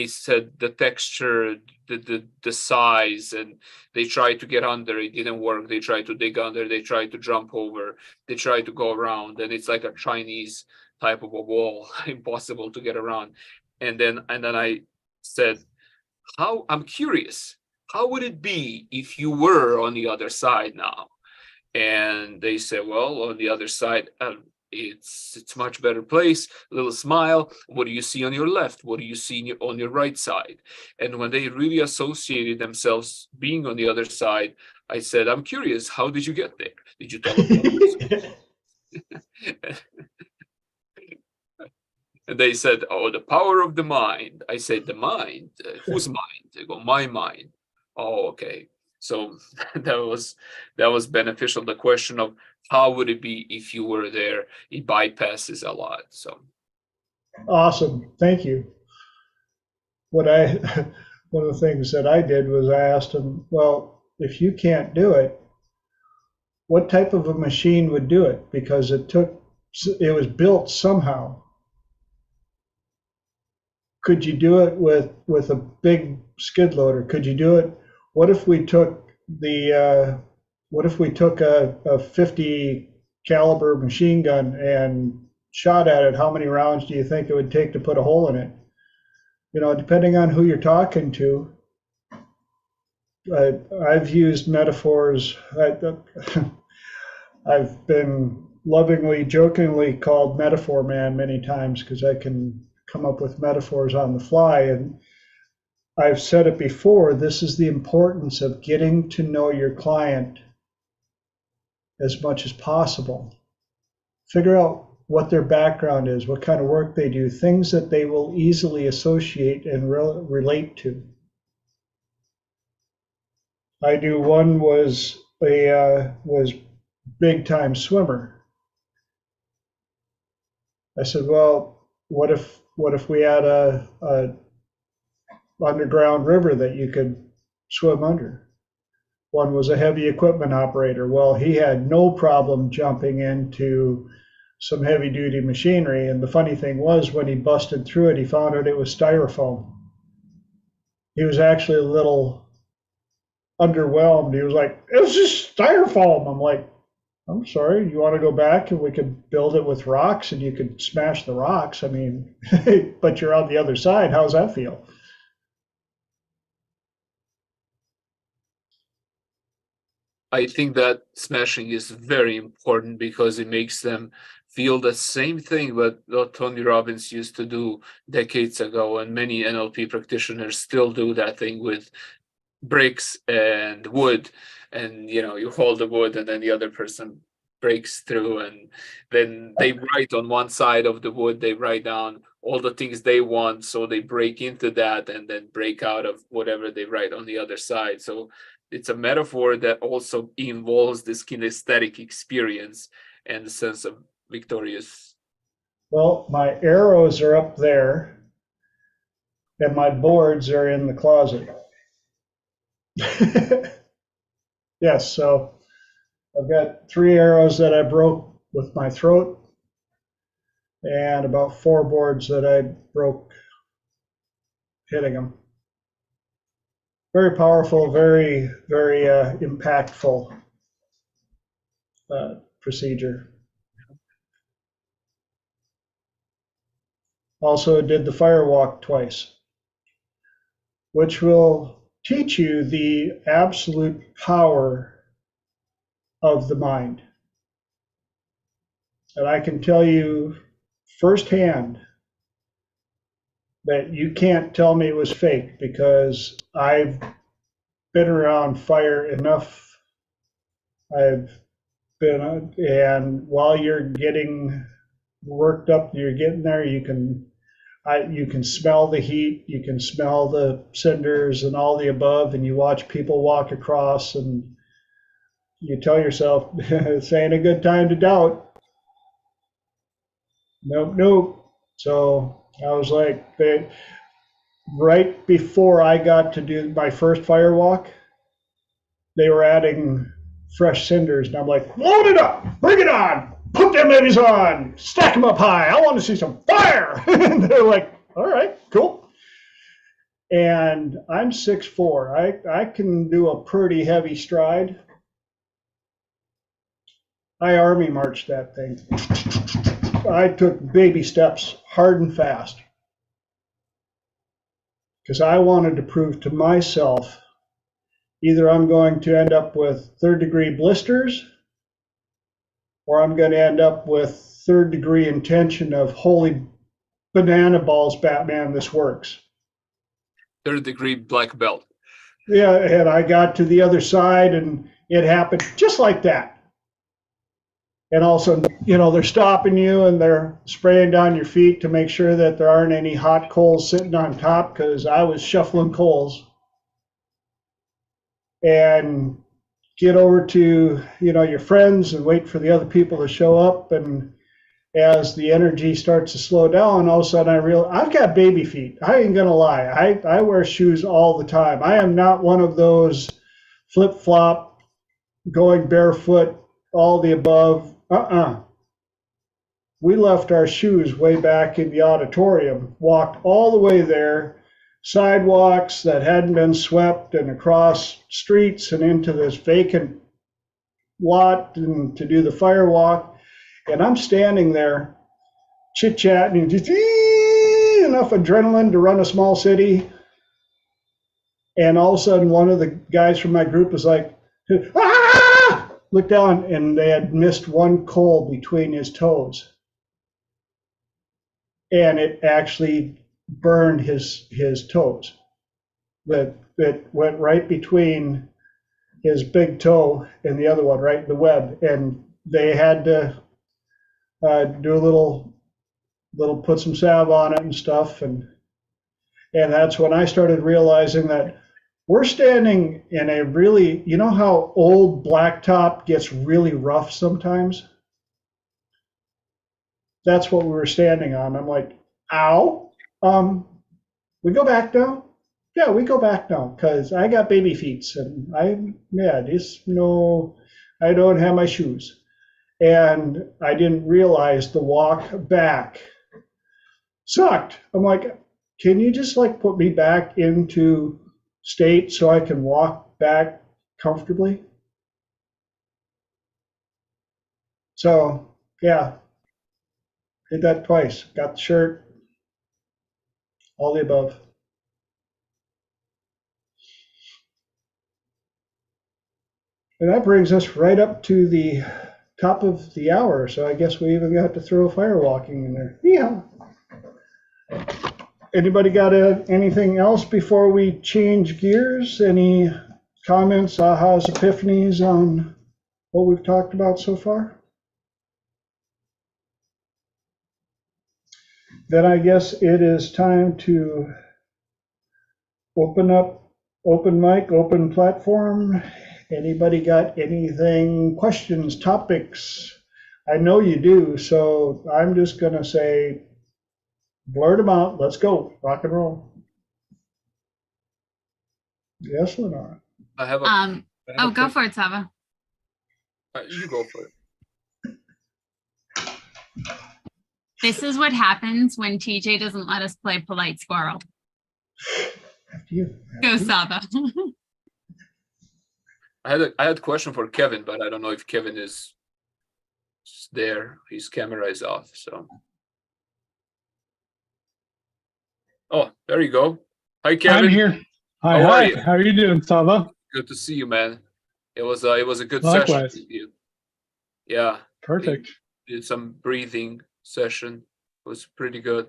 D: said the texture, the size, and they tried to get under. It didn't work. They tried to dig under. They tried to jump over. They tried to go around, and it's like a Chinese type of a wall, impossible to get around. And then I said, I'm curious, how would it be if you were on the other side now? And they said, well, on the other side, it's much better place. A little smile. What do you see on your left? What do you see on your right side? And when they really associated themselves being on the other side, I said, I'm curious, how did you get there? Did you teleport? And they said, oh, the power of the mind. I said, the mind? Whose mind? They go, my mind. Oh, okay. So that was beneficial. The question of how would it be if you were there, it bypasses a lot. So
A: Awesome. Thank you. One of the things that I did was I asked him, well, if you can't do it, what type of a machine would do it? Because it was built somehow. Could you do it with a big skid loader? Could you do it? What if we took a 50 caliber machine gun and shot at it? How many rounds do you think it would take to put a hole in it? You know, depending on who you're talking to. I've used metaphors. I've been lovingly, jokingly called Metaphor Man many times because I can come up with metaphors on the fly. And I've said it before, this is the importance of getting to know your client as much as possible. Figure out what their background is, what kind of work they do, things that they will easily associate and relate to. I knew one was big time swimmer. I said, well, what if we had a underground river that you could swim under? One was a heavy equipment operator. Well, he had no problem jumping into some heavy duty machinery. And the funny thing was, when he busted through it, he found out it was styrofoam. He was actually a little underwhelmed. He was like, it was just styrofoam. I'm like, I'm sorry, you want to go back and we could build it with rocks and you could smash the rocks? I mean, but you're on the other side. How's that feel?
D: I think that smashing is very important because it makes them feel the same thing what Tony Robbins used to do decades ago, and many NLP practitioners still do that thing with bricks and wood. And you hold the wood and then the other person breaks through, and then they write on one side of the wood, they write down all the things they want, so they break into that and then break out of whatever they write on the other side. So it's a metaphor that also involves this kinesthetic experience and the sense of victorious.
A: Well, my arrows are up there and my boards are in the closet. Yes, so I've got 3 arrows that I broke with my throat and about 4 boards that I broke hitting them. Very powerful, very, very impactful procedure. Also did the fire walk twice, which will teach you the absolute power of the mind. And I can tell you firsthand that you can't tell me it was fake, because I've been around fire enough. And while you're getting worked up, you're getting there, you can smell the heat, you can smell the cinders and all the above, and you watch people walk across, and you tell yourself, this ain't a good time to doubt. Nope, nope. So I was like, right before I got to do my first fire walk, they were adding fresh cinders. And I'm like, load it up, bring it on, put them babies on, stack them up high. I want to see some fire. And they're like, all right, cool. And I'm 6'4". I can do a pretty heavy stride. I army marched that thing. I took baby steps hard and fast because I wanted to prove to myself either I'm going to end up with third-degree blisters or I'm going to end up with third-degree intention of holy banana balls, Batman, this works.
D: Third-degree black belt.
A: Yeah, and I got to the other side and it happened just like that. And also, they're stopping you and they're spraying down your feet to make sure that there aren't any hot coals sitting on top, because I was shuffling coals. And get over to, your friends and wait for the other people to show up. And as the energy starts to slow down, all of a sudden I realize I've got baby feet. I ain't gonna lie. I wear shoes all the time. I am not one of those flip-flop, going barefoot, all the above. We left our shoes way back in the auditorium, walked all the way there, sidewalks that hadn't been swept and across streets and into this vacant lot and to do the fire walk. And I'm standing there chit-chatting and just enough adrenaline to run a small city. And all of a sudden one of the guys from my group was like, ah! Looked down and they had missed one coal between his toes. And it actually burned his toes. That went right between his big toe and the other one, right in the web. And they had to do a little put some salve on it and stuff. And that's when I started realizing that we're standing in a really, how old blacktop gets really rough sometimes? That's what we were standing on. I'm like, ow. We go back now? Yeah, we go back now because I got baby feet and I don't have my shoes. And I didn't realize the walk back sucked. I'm like, can you just put me back into state so I can walk back comfortably? So yeah, did that twice. Got the shirt, all the above. And that brings us right up to the top of the hour. So I guess we even got to throw fire walking in there. Yeah. Anybody got anything else before we change gears? Any comments, ahas, epiphanies on what we've talked about so far? Then I guess it is time to open up, open mic, open platform. Anybody got anything, questions, topics? I know you do, so I'm just going to say, blurt them out. Let's go. Rock and roll. Yes, Lenora.
D: I have a.
B: Go for it, Sava.
D: You go for it.
B: This is what happens when TJ doesn't let us play polite squirrel.
A: After you.
B: Go, Sava.
D: I had a question for Kevin, but I don't know if Kevin is there. His camera is off, so. Oh, there you go. Hi, Kevin.
E: I'm here. Hi,
D: How are
E: hi.
D: you?
E: How are you doing, Sava?
D: Good to see you, man. It was a good
E: Likewise.
D: session with you. Yeah.
E: Perfect.
D: Did some breathing session. It was pretty good.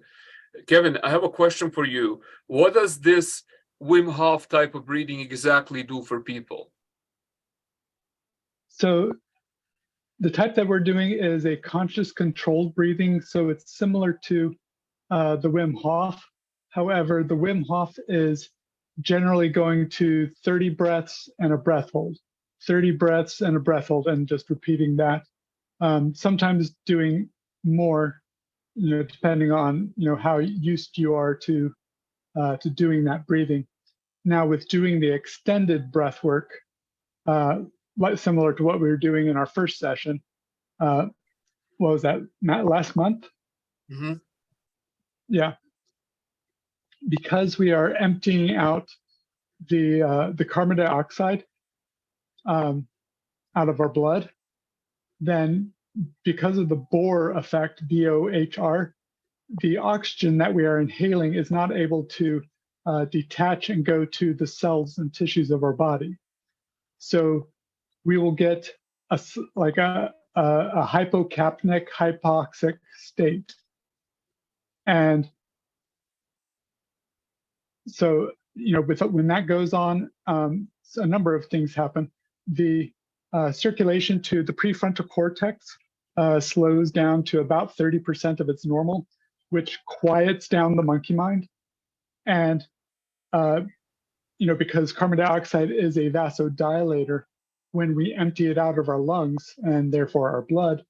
D: Kevin, I have a question for you. What does this Wim Hof type of breathing exactly do for people?
E: So the type that we're doing is a conscious controlled breathing. So it's similar to the Wim Hof. However, the Wim Hof is generally going to 30 breaths and a breath hold. 30 breaths and a breath hold, and just repeating that. Sometimes doing more, depending on how used you are to doing that breathing. Now, with doing the extended breath work, similar to what we were doing in our first session, what was that, Matt, last month?
D: Mm-hmm.
E: Yeah. Because we are emptying out the carbon dioxide out of our blood, then because of the Bohr effect, BOHR, the oxygen that we are inhaling is not able to detach and go to the cells and tissues of our body. So we will get a hypocapnic, hypoxic state. And so, when that goes on, a number of things happen. The circulation to the prefrontal cortex slows down to about 30% of its normal, which quiets down the monkey mind. And, because carbon dioxide is a vasodilator, when we empty it out of our lungs and therefore our blood,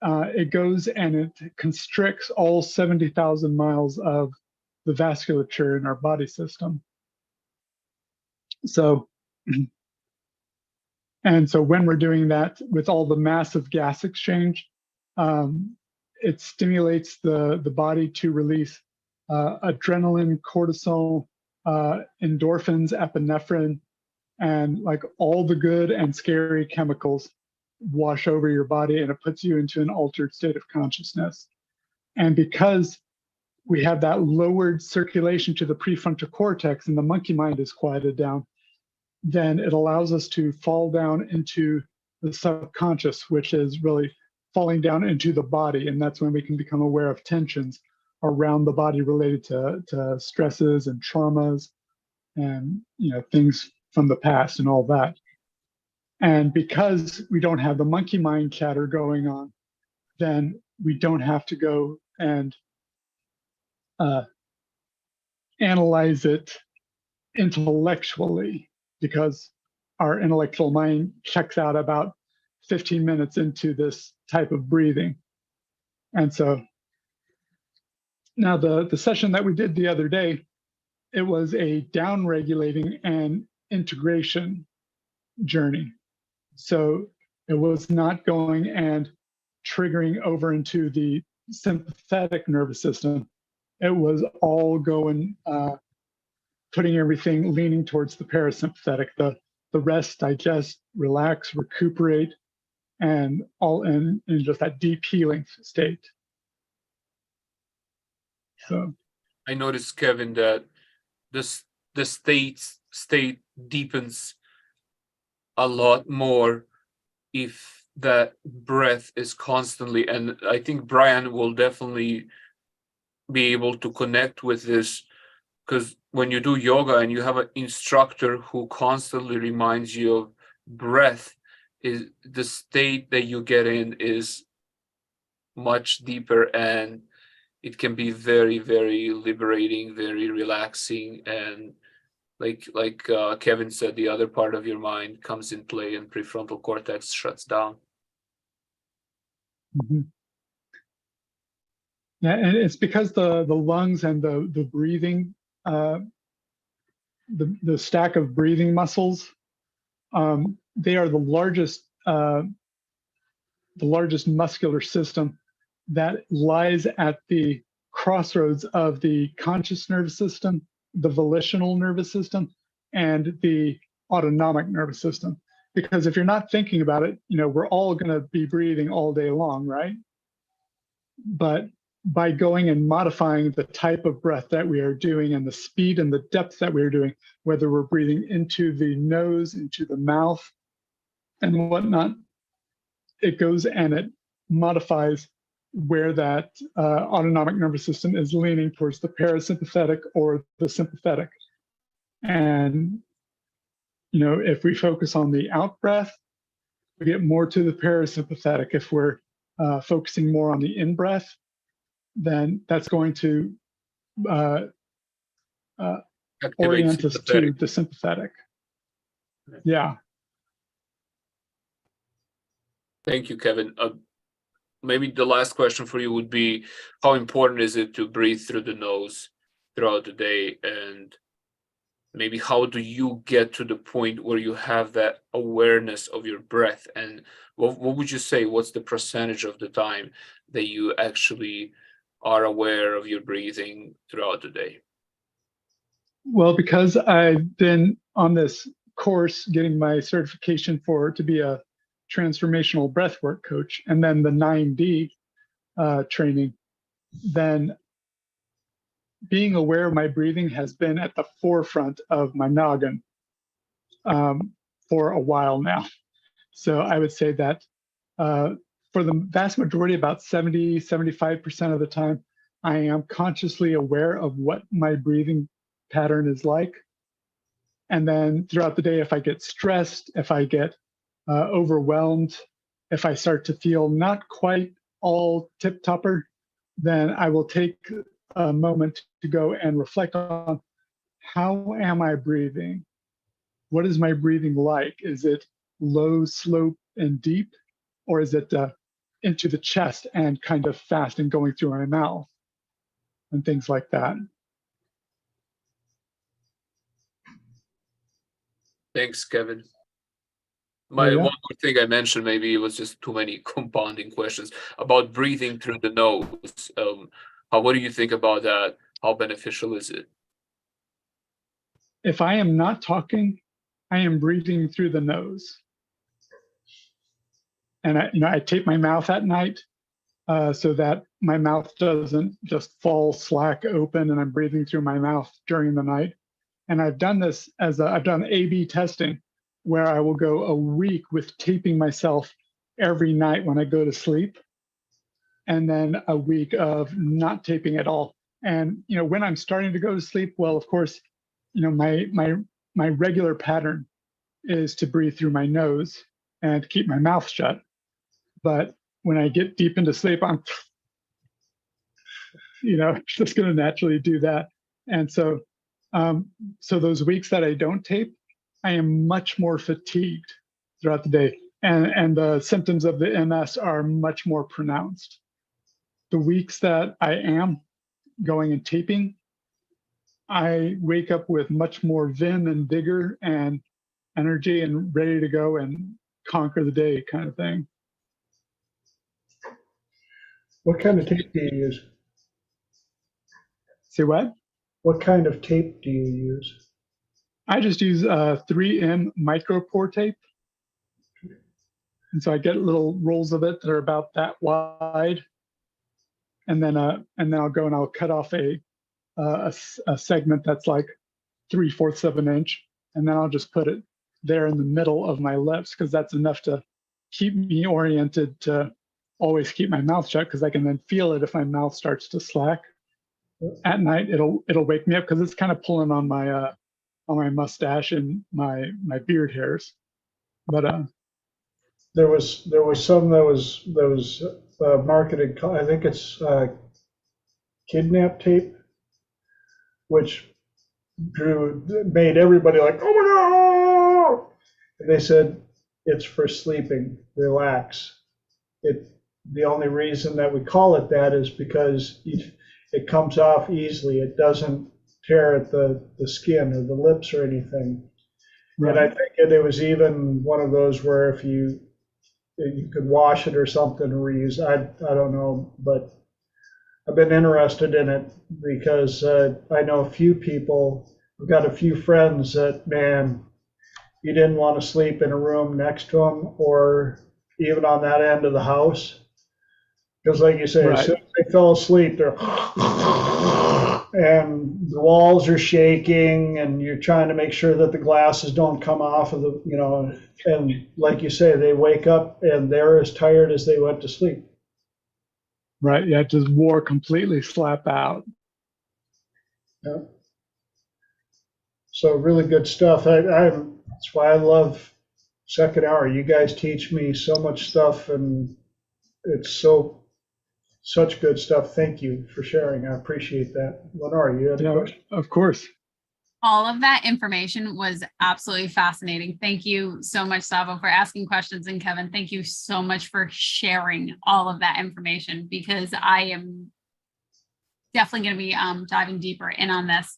E: it goes and it constricts all 70,000 miles of the vasculature in our body system. So, and so when we're doing that with all the massive gas exchange, it stimulates the body to release adrenaline, cortisol, endorphins, epinephrine, and like all the good and scary chemicals wash over your body, and it puts you into an altered state of consciousness. And because we have that lowered circulation to the prefrontal cortex and the monkey mind is quieted down, then it allows us to fall down into the subconscious, which is really falling down into the body. And that's when we can become aware of tensions around the body related to stresses and traumas and things from the past and all that. And because we don't have the monkey mind chatter going on, then we don't have to go and analyze it intellectually, because our intellectual mind checks out about 15 minutes into this type of breathing. And so now the session that we did the other day, it was a down-regulating and integration journey. So it was not going and triggering over into the sympathetic nervous system. It was all going, putting everything leaning towards the parasympathetic, the rest, digest, relax, recuperate, and all in just that deep healing state. So
D: I noticed, Kevin, that the state deepens a lot more if that breath is constantly, and I think Brian will definitely be able to connect with this, because when you do yoga and you have an instructor who constantly reminds you of breath, is the state that you get in is much deeper, and it can be very, very liberating, very relaxing, and like Kevin said, the other part of your mind comes in play and prefrontal cortex shuts down.
E: mm-hmm. Yeah, and it's because the lungs and the breathing, the stack of breathing muscles, they are the largest muscular system that lies at the crossroads of the conscious nervous system, the volitional nervous system, and the autonomic nervous system. Because if you're not thinking about it, we're all going to be breathing all day long, right? But by going and modifying the type of breath that we are doing and the speed and the depth that we're doing, whether we're breathing into the nose, into the mouth, and whatnot, it goes and it modifies where that autonomic nervous system is leaning towards the parasympathetic or the sympathetic. And, if we focus on the out breath, we get more to the parasympathetic. If we're focusing more on the in breath, then that's going to orient us to the sympathetic. Yeah.
D: Thank you, Kevin. Maybe the last question for you would be, how important is it to breathe through the nose throughout the day? And maybe how do you get to the point where you have that awareness of your breath? And what would you say, what's the percentage of the time that you actually are aware of your breathing throughout the day?
E: Well, because I've been on this course getting my certification to be a transformational breathwork coach, and then the 9D training, then being aware of my breathing has been at the forefront of my noggin for a while now. So I would say that for the vast majority, about 70–75% of the time, I am consciously aware of what my breathing pattern is like. And then throughout the day, if I get stressed, if I get overwhelmed, if I start to feel not quite all tip-topper, then I will take a moment to go and reflect on, how am I breathing? What is my breathing like? Is it low, slow, and deep? Or is it into the chest and kind of fast and going through my mouth? And things like that.
D: Thanks, Kevin.
E: Yeah.
D: One more thing I mentioned, maybe it was just too many compounding questions about breathing through the nose. What do you think about that? How beneficial is it?
E: If I am not talking, I am breathing through the nose. And I tape my mouth at night so that my mouth doesn't just fall slack open and I'm breathing through my mouth during the night. And I've done this I've done A/B testing, where I will go a week with taping myself every night when I go to sleep, and then a week of not taping at all. And when I'm starting to go to sleep, well, of course, my regular pattern is to breathe through my nose and keep my mouth shut. But when I get deep into sleep, I'm just going to naturally do that. And so those weeks that I don't tape, I am much more fatigued throughout the day, and the symptoms of the MS are much more pronounced. The weeks that I am going and taping, I wake up with much more vim and vigor and energy and ready to go and conquer the day, kind of thing.
A: What kind of tape do you use?
E: Say what?
A: What kind of tape do you use?
E: I just use 3M micropore tape. And so I get little rolls of it that are about that wide. And then I'll go and I'll cut off a segment that's like 3/4 of an inch. And then I'll just put it there in the middle of my lips, because that's enough to keep me oriented to always keep my mouth shut, because I can then feel it if my mouth starts to slack. At night, it'll wake me up, because it's kind of pulling on my mustache and my beard hairs. But
A: there was some that was marketed. I think it's kidnap tape, which made everybody like, oh my god! And they said it's for sleeping. Relax. The only reason that we call it that is because it comes off easily. It doesn't tear at the skin or the lips or anything. Right. And I think there was even one of those where if you could wash it or something, reuse. I don't know, but I've been interested in it because I know a few people. I've got a few friends that, man, you didn't want to sleep in a room next to them or even on that end of the house. Because like you say, right, as soon as they fell asleep, they're and the walls are shaking, and you're trying to make sure that the glasses don't come off of the, and like you say, they wake up and they're as tired as they went to sleep.
E: Right. Yeah, just wore completely slap out.
A: Yeah. So really good stuff. That's why I love Second Hour. You guys teach me so much stuff, and it's such good stuff. Thank you for sharing. I appreciate that. Lenore, you had a question?
E: Of course.
B: all of that information was absolutely fascinating. Thank you so much, Savo, for asking questions. And Kevin, thank you so much for sharing all of that information, because I am definitely going to be diving deeper in on this.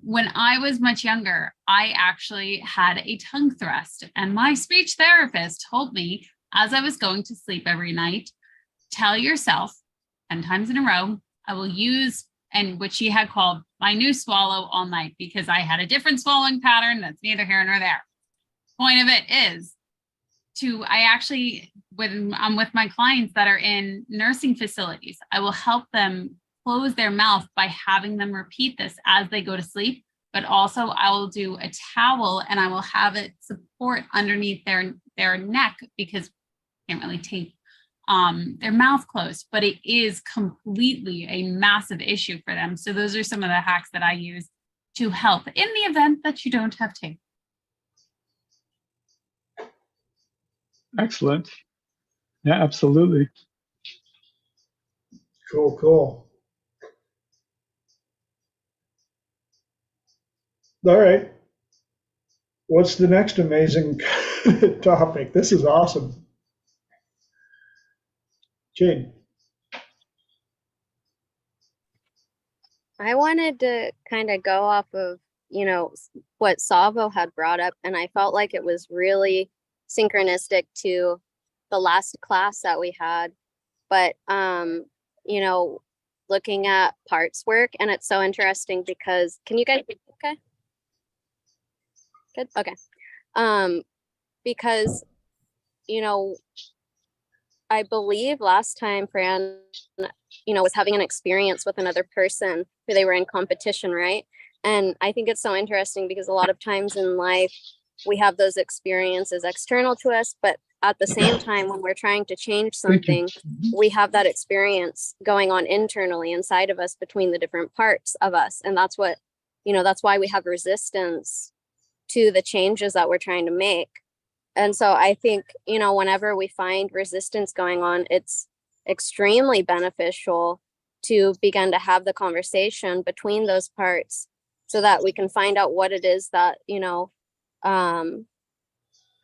B: When I was much younger, I actually had a tongue thrust, and my speech therapist told me, as I was going to sleep every night, tell yourself 10 times in a row, I will use, and what she had called my new swallow all night, because I had a different swallowing pattern. That's neither here nor there. Point of it is I actually, when I'm with my clients that are in nursing facilities, I will help them close their mouth by having them repeat this as they go to sleep. But also I will do a towel and I will have it support underneath their neck, because I can't really tape their mouth closed, but it is completely a massive issue for them. So those are some of the hacks that I use to help in the event that you don't have tape.
E: Excellent. Yeah, absolutely.
A: Cool. All right. What's the next amazing topic? This is awesome. Jade.
F: I wanted to kind of go off of, what Savo had brought up, and I felt like it was really synchronistic to the last class that we had. But, looking at parts work, and it's so interesting because, can you guys, okay? Good, okay. Because, I believe last time Fran, was having an experience with another person who they were in competition, right? And I think it's so interesting because a lot of times in life, we have those experiences external to us, but at the same time, when we're trying to change something, we have that experience going on internally inside of us between the different parts of us. And that's what, that's why we have resistance to the changes that we're trying to make. And so I think, whenever we find resistance going on, it's extremely beneficial to begin to have the conversation between those parts so that we can find out what it is that,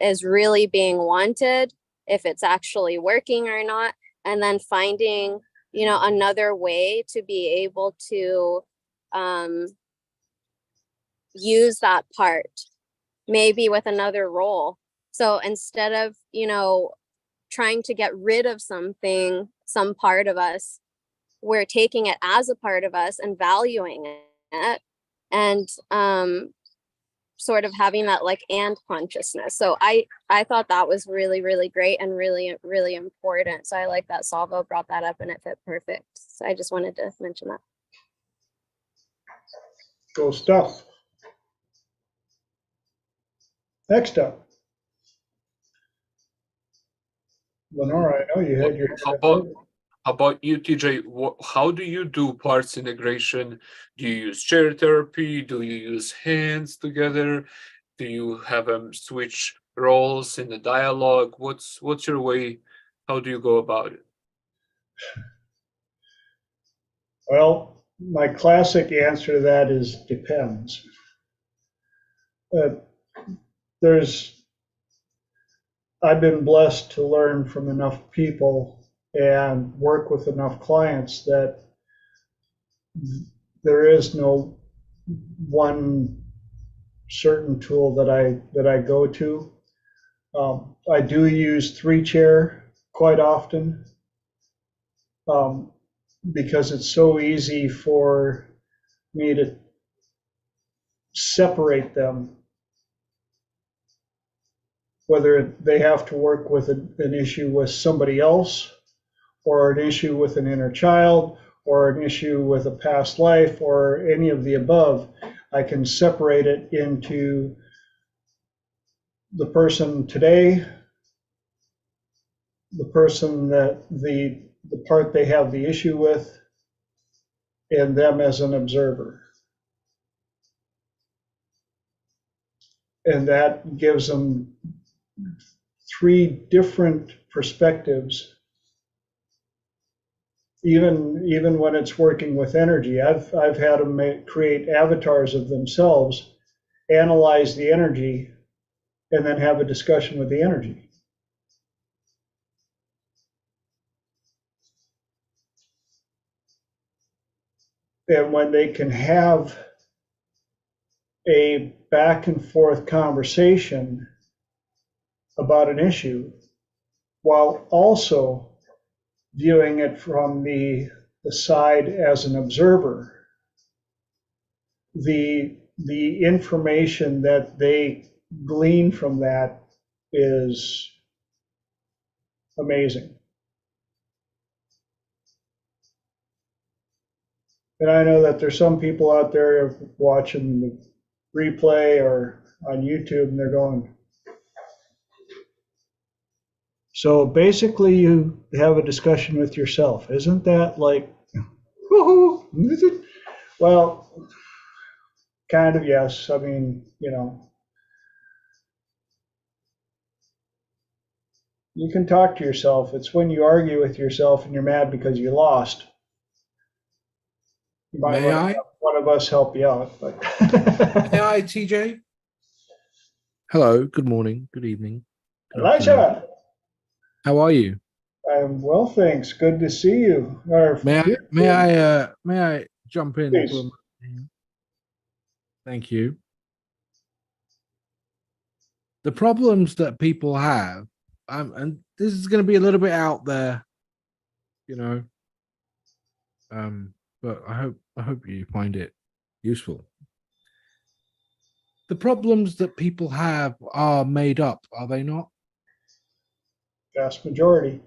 F: is really being wanted, if it's actually working or not, and then finding, another way to be able to use that part, maybe with another role. So instead of, trying to get rid of something, some part of us, we're taking it as a part of us and valuing it, and sort of having that like and consciousness. So I thought that was really, really great and really, really important. So I like that Salvo brought that up and it fit perfect. So I just wanted to mention that.
A: Cool stuff. Next up. Lenora, I know you had your hand up.
D: How about you, TJ? How do you do parts integration? Do you use chair therapy? Do you use hands together? Do you have them switch roles in the dialogue? What's your way? How do you go about it?
A: Well, my classic answer to that is depends. I've been blessed to learn from enough people and work with enough clients that there is no one certain tool that I go to. I do use 3-chair quite often because it's so easy for me to separate them, whether they have to work with an issue with somebody else, or an issue with an inner child, or an issue with a past life, or any of the above. I can separate it into the person today, the person that the part they have the issue with, and them as an observer. And that gives them 3 different perspectives even when it's working with energy. I've had them create avatars of themselves, analyze the energy, and then have a discussion with the energy. And when they can have a back and forth conversation about an issue while also viewing it from the side as an observer, the information that they glean from that is amazing. And I know that there's some people out there watching the replay or on YouTube, and they're going. So basically, you have a discussion with yourself. Isn't that like, woohoo? Well, kind of, yes. I mean, you can talk to yourself. It's when you argue with yourself and you're mad because you lost. You might
G: May
A: want to
G: I?
A: have one of us help you out. But
G: May I, TJ? Hello, good morning, good evening. Good afternoon.
A: Elijah,
G: How are you?
A: I'm well, thanks. Good to see you. Or
G: May I jump in?
A: Please.
G: For a moment? Thank you. The problems that people have, and this is going to be a little bit out there, but I hope you find it useful. The problems that people have are made up, are they not?
A: Vast majority.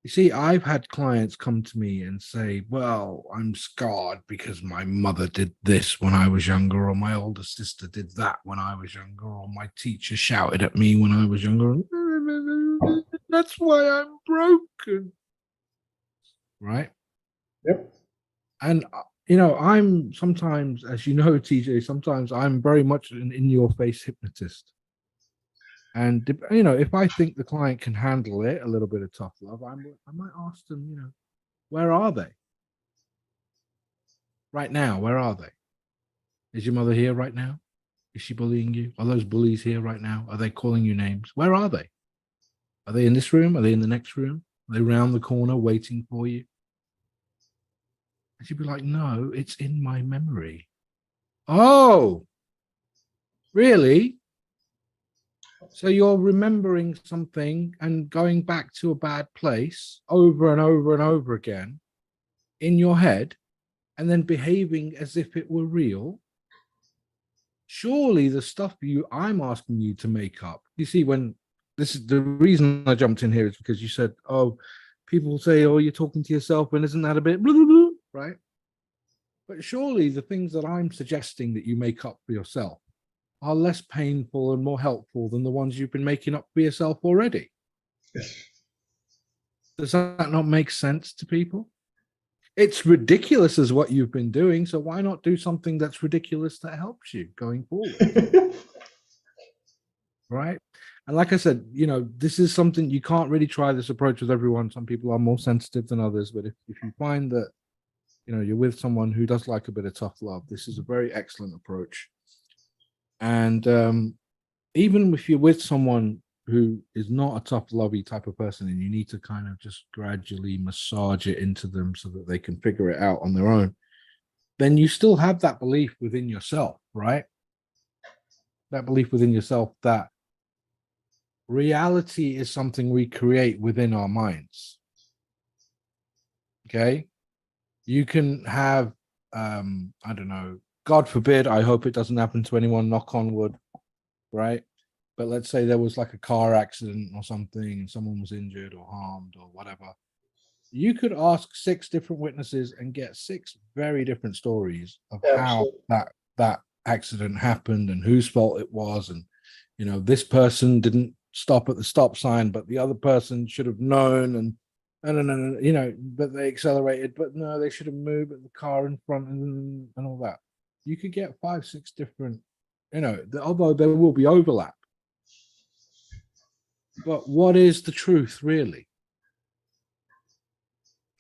G: You see, I've had clients come to me and say, well, I'm scarred because my mother did this when I was younger, or my older sister did that when I was younger, or my teacher shouted at me when I was younger. That's why I'm broken. Right?
A: Yep.
G: And, I'm sometimes, as you know, TJ, sometimes I'm very much an in-your-face hypnotist. And, if I think the client can handle it, a little bit of tough love, I might ask them, where are they? Right now, where are they? Is your mother here right now? Is she bullying you? Are those bullies here right now? Are they calling you names? Where are they? Are they in this room? Are they in the next room? Are they round the corner waiting for you? And she'd be like, no, it's in my memory. Oh, really? So you're remembering something and going back to a bad place over and over and over again in your head and then behaving as if it were real? Surely the stuff I'm asking you to make up. You see, when this is the reason I jumped in here is because you said, oh, people say, oh, you're talking to yourself, and isn't that a bit blah, blah, blah, right? But surely the things that I'm suggesting that you make up for yourself are less painful and more helpful than the ones you've been making up for yourself already. Does that not make sense to people? It's ridiculous as what you've been doing, so why not do something that's ridiculous that helps you going forward? Right? And like I said, this is something you can't really try this approach with everyone. Some people are more sensitive than others, but if you find that, you're with someone who does like a bit of tough love, this is a very excellent approach. And even if you're with someone who is not a tough, lovey type of person, and you need to kind of just gradually massage it into them so that they can figure it out on their own, then you still have that belief within yourself, right? That belief within yourself that reality is something we create within our minds. Okay? You can have, I don't know, God forbid, I hope it doesn't happen to anyone, knock on wood, right? But let's say there was like a car accident or something and someone was injured or harmed or whatever. You could ask 6 different witnesses and get 6 very different stories of
A: Absolutely.
G: how that accident happened and whose fault it was. And, this person didn't stop at the stop sign, but the other person should have known and but they accelerated, but no, they should have moved at the car in front and all that. You could get 5, 6 different, although there will be overlap. But what is the truth really?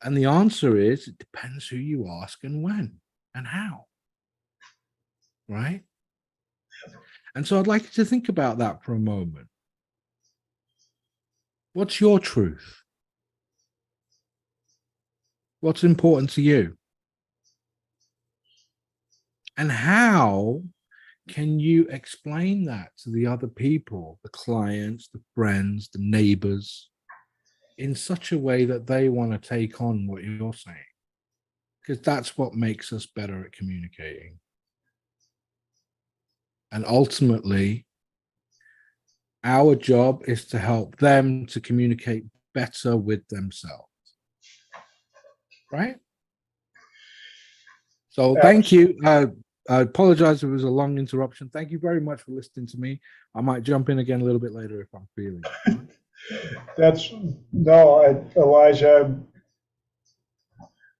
G: And the answer is, it depends who you ask and when and how. Right? And so I'd like you to think about that for a moment. What's your truth? What's important to you? And how can you explain that to the other people, the clients, the friends, the neighbors, in such a way that they want to take on what you're saying? Because that's what makes us better at communicating. And ultimately, our job is to help them to communicate better with themselves. Right? So thank you. I apologize if it was a long interruption. Thank you very much for listening to me. I might jump in again a little bit later if I'm feeling it.
A: Elijah,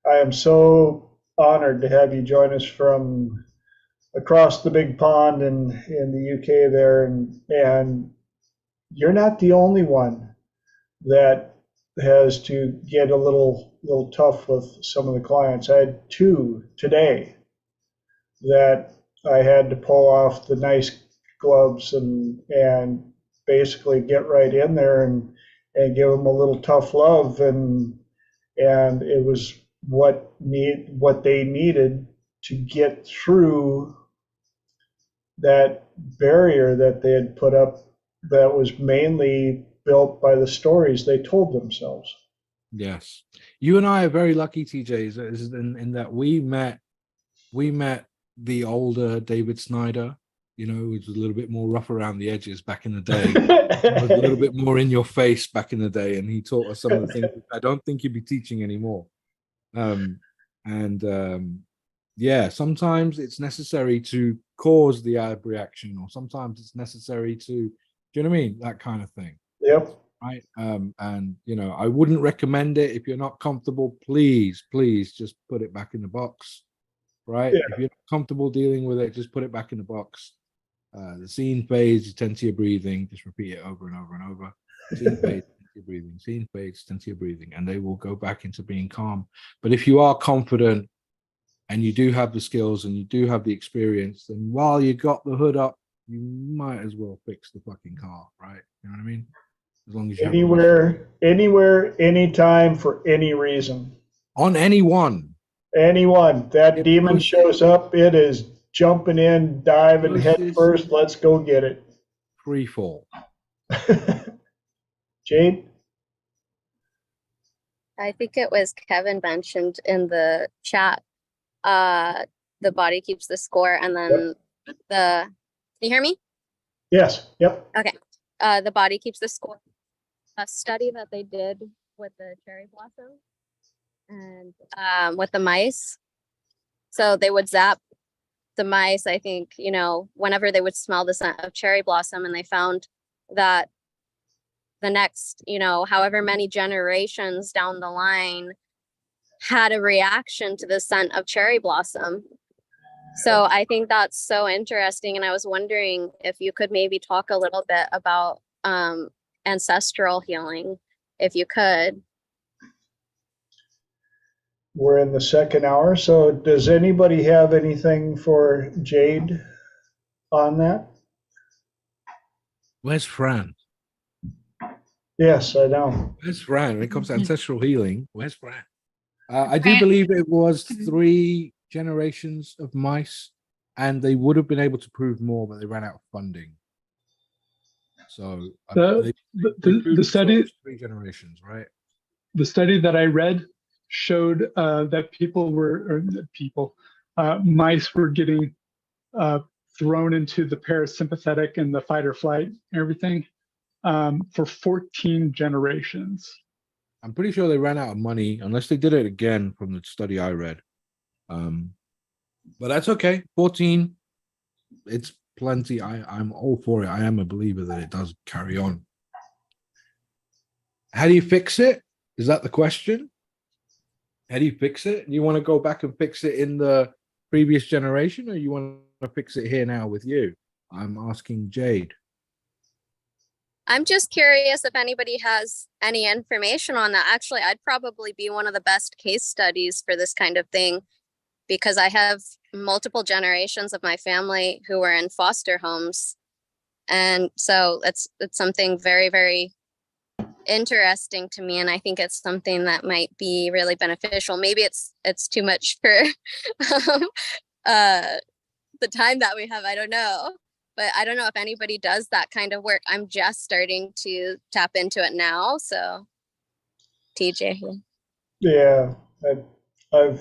A: I am so honored to have you join us from across the big pond in the UK there, and you're not the only one that has to get a little tough with some of the clients. I had 2 today that I had to pull off the nice gloves and basically get right in there and give them a little tough love, and it was what they needed to get through that barrier that they had put up that was mainly built by the stories they told themselves.
G: Yes. You and I are very lucky, TJ, in that we met the older David Snyder, you know, who was a little bit more rough around the edges back in the day. Was a little bit more in your face back in the day, and he taught us some of the things I don't think he'd be teaching anymore. Yeah, sometimes it's necessary to cause the abreaction, or sometimes it's necessary to, do you know what I mean? That kind of thing.
A: Yep.
G: Right. And you know, I wouldn't recommend it. If you're not comfortable, please just put it back in the box. Right. Yeah. If you're not comfortable dealing with it, just put it back in the box. The scene fades, you tend to your breathing. Just repeat it over and over and over. Scene fades, tend to your breathing. Scene fades, tend to your breathing, and they will go back into being calm. But if you are confident and you do have the skills and you do have the experience, then while you got the hood up, you might as well fix the fucking car, right? You know what I mean? As long as you
A: anywhere, anytime, for any reason.
G: On anyone.
A: That demon shows up, it is jumping in, diving head first. Let's go get it.
G: Free fall.
A: Jade?
F: I think it was Kevin mentioned in the chat, the body keeps the score, and then can you hear me?
A: Yes. Yep.
F: Okay. The body keeps the score. A study that they did with the cherry blossom and with the mice. So they would zap the mice, I think, you know, whenever they would smell the scent of cherry blossom, and they found that the next, you know, however many generations down the line had a reaction to the scent of cherry blossom. So I think that's so interesting. And I was wondering if you could maybe talk a little bit about ancestral healing, if you could.
A: We're in the second hour. So does anybody have anything for Jade on that?
G: Where's Fran?
A: Yes, I know.
G: Where's Fran? When it comes to ancestral healing, where's Fran? I do believe it was 3 generations of mice, and they would have been able to prove more, but they ran out of funding. So
E: the study,
G: 3 generations, right?
E: The study that I read showed that mice were getting thrown into the parasympathetic and the fight or flight and everything for 14 generations.
G: I'm pretty sure they ran out of money, unless they did it again from the study I read. But that's okay. 14, it's plenty. I'm all for it. I am a believer that it does carry on. How do you fix it? Is that the question? How do you fix it? Do you want to go back and fix it in the previous generation, or you want to fix it here now with you? I'm asking Jade.
F: I'm just curious if anybody has any information on that. Actually, I'd probably be one of the best case studies for this kind of thing, because I have multiple generations of my family who were in foster homes. And so it's something very, very interesting to me. And I think it's something that might be really beneficial. Maybe it's too much for the time that we have. I don't know. But I don't know if anybody does that kind of work. I'm just starting to tap into it now. So, TJ.
A: Yeah, I've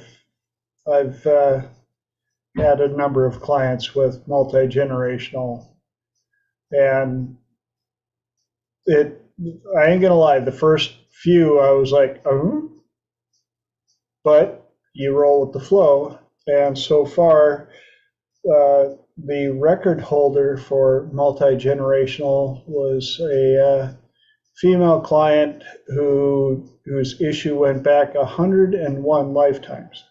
A: had a number of clients with multi-generational, and I ain't gonna lie, the first few I was like, oh, but you roll with the flow. And so far, the record holder for multi-generational was a female client whose issue went back 101 lifetimes.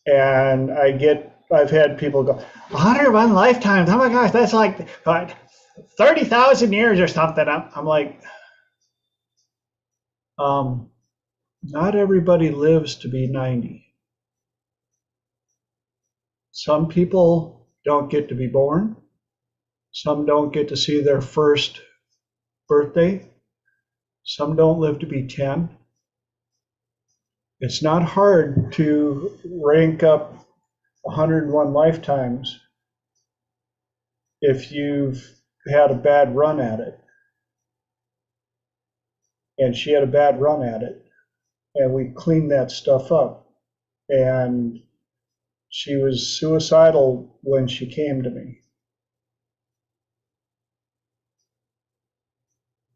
A: And I've had people go, 101 lifetimes, oh my gosh, that's like 30,000 years or something. I'm like, not everybody lives to be 90. Some people don't get to be born. Some don't get to see their first birthday. Some don't live to be 10. It's not hard to rank up 101 lifetimes if you've had a bad run at it. And she had a bad run at it. And we cleaned that stuff up. And she was suicidal when she came to me.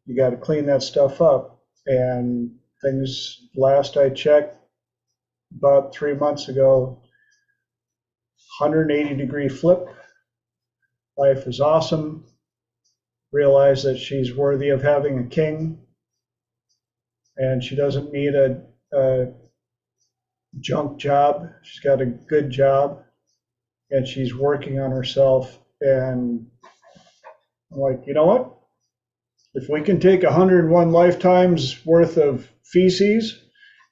A: You got to clean that stuff up. And things, last I checked, about 3 months ago, 180-degree flip. Life is awesome. Realize that she's worthy of having a king. And she doesn't need a junk job. She's got a good job, and she's working on herself. And I'm like, you know what? If we can take 101 lifetimes worth of feces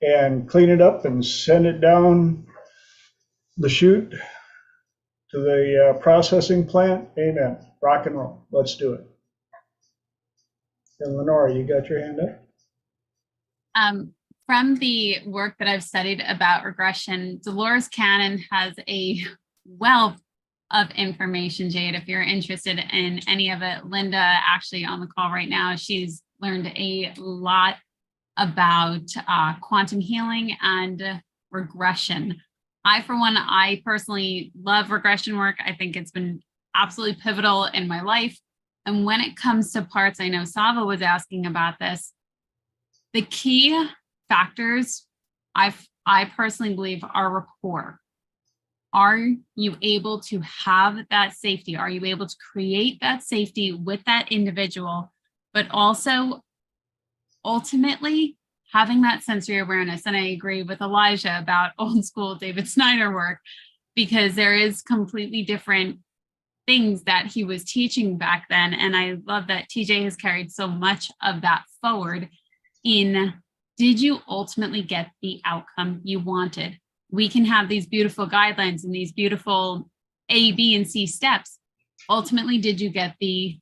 A: and clean it up and send it down the chute to the processing plant, amen. Rock and roll. Let's do it. And Lenora, you got your hand up?
B: From the work that I've studied about regression, Dolores Cannon has a wealth of information, Jade, if you're interested in any of it. Linda, actually on the call right now, she's learned a lot about quantum healing and regression. For one, I personally love regression work. I think it's been absolutely pivotal in my life. And when it comes to parts, I know Sava was asking about this, the key factors I personally believe are rapport. Are you able to have that safety? Are you able to create that safety with that individual, but also ultimately having that sensory awareness? And I agree with Elijah about old school David Snyder work, because there is completely different things that he was teaching back then. And I love that TJ has carried so much of that forward in, did you ultimately get the outcome you wanted? We can have these beautiful guidelines and these beautiful A, B, and C steps. Ultimately, did you get the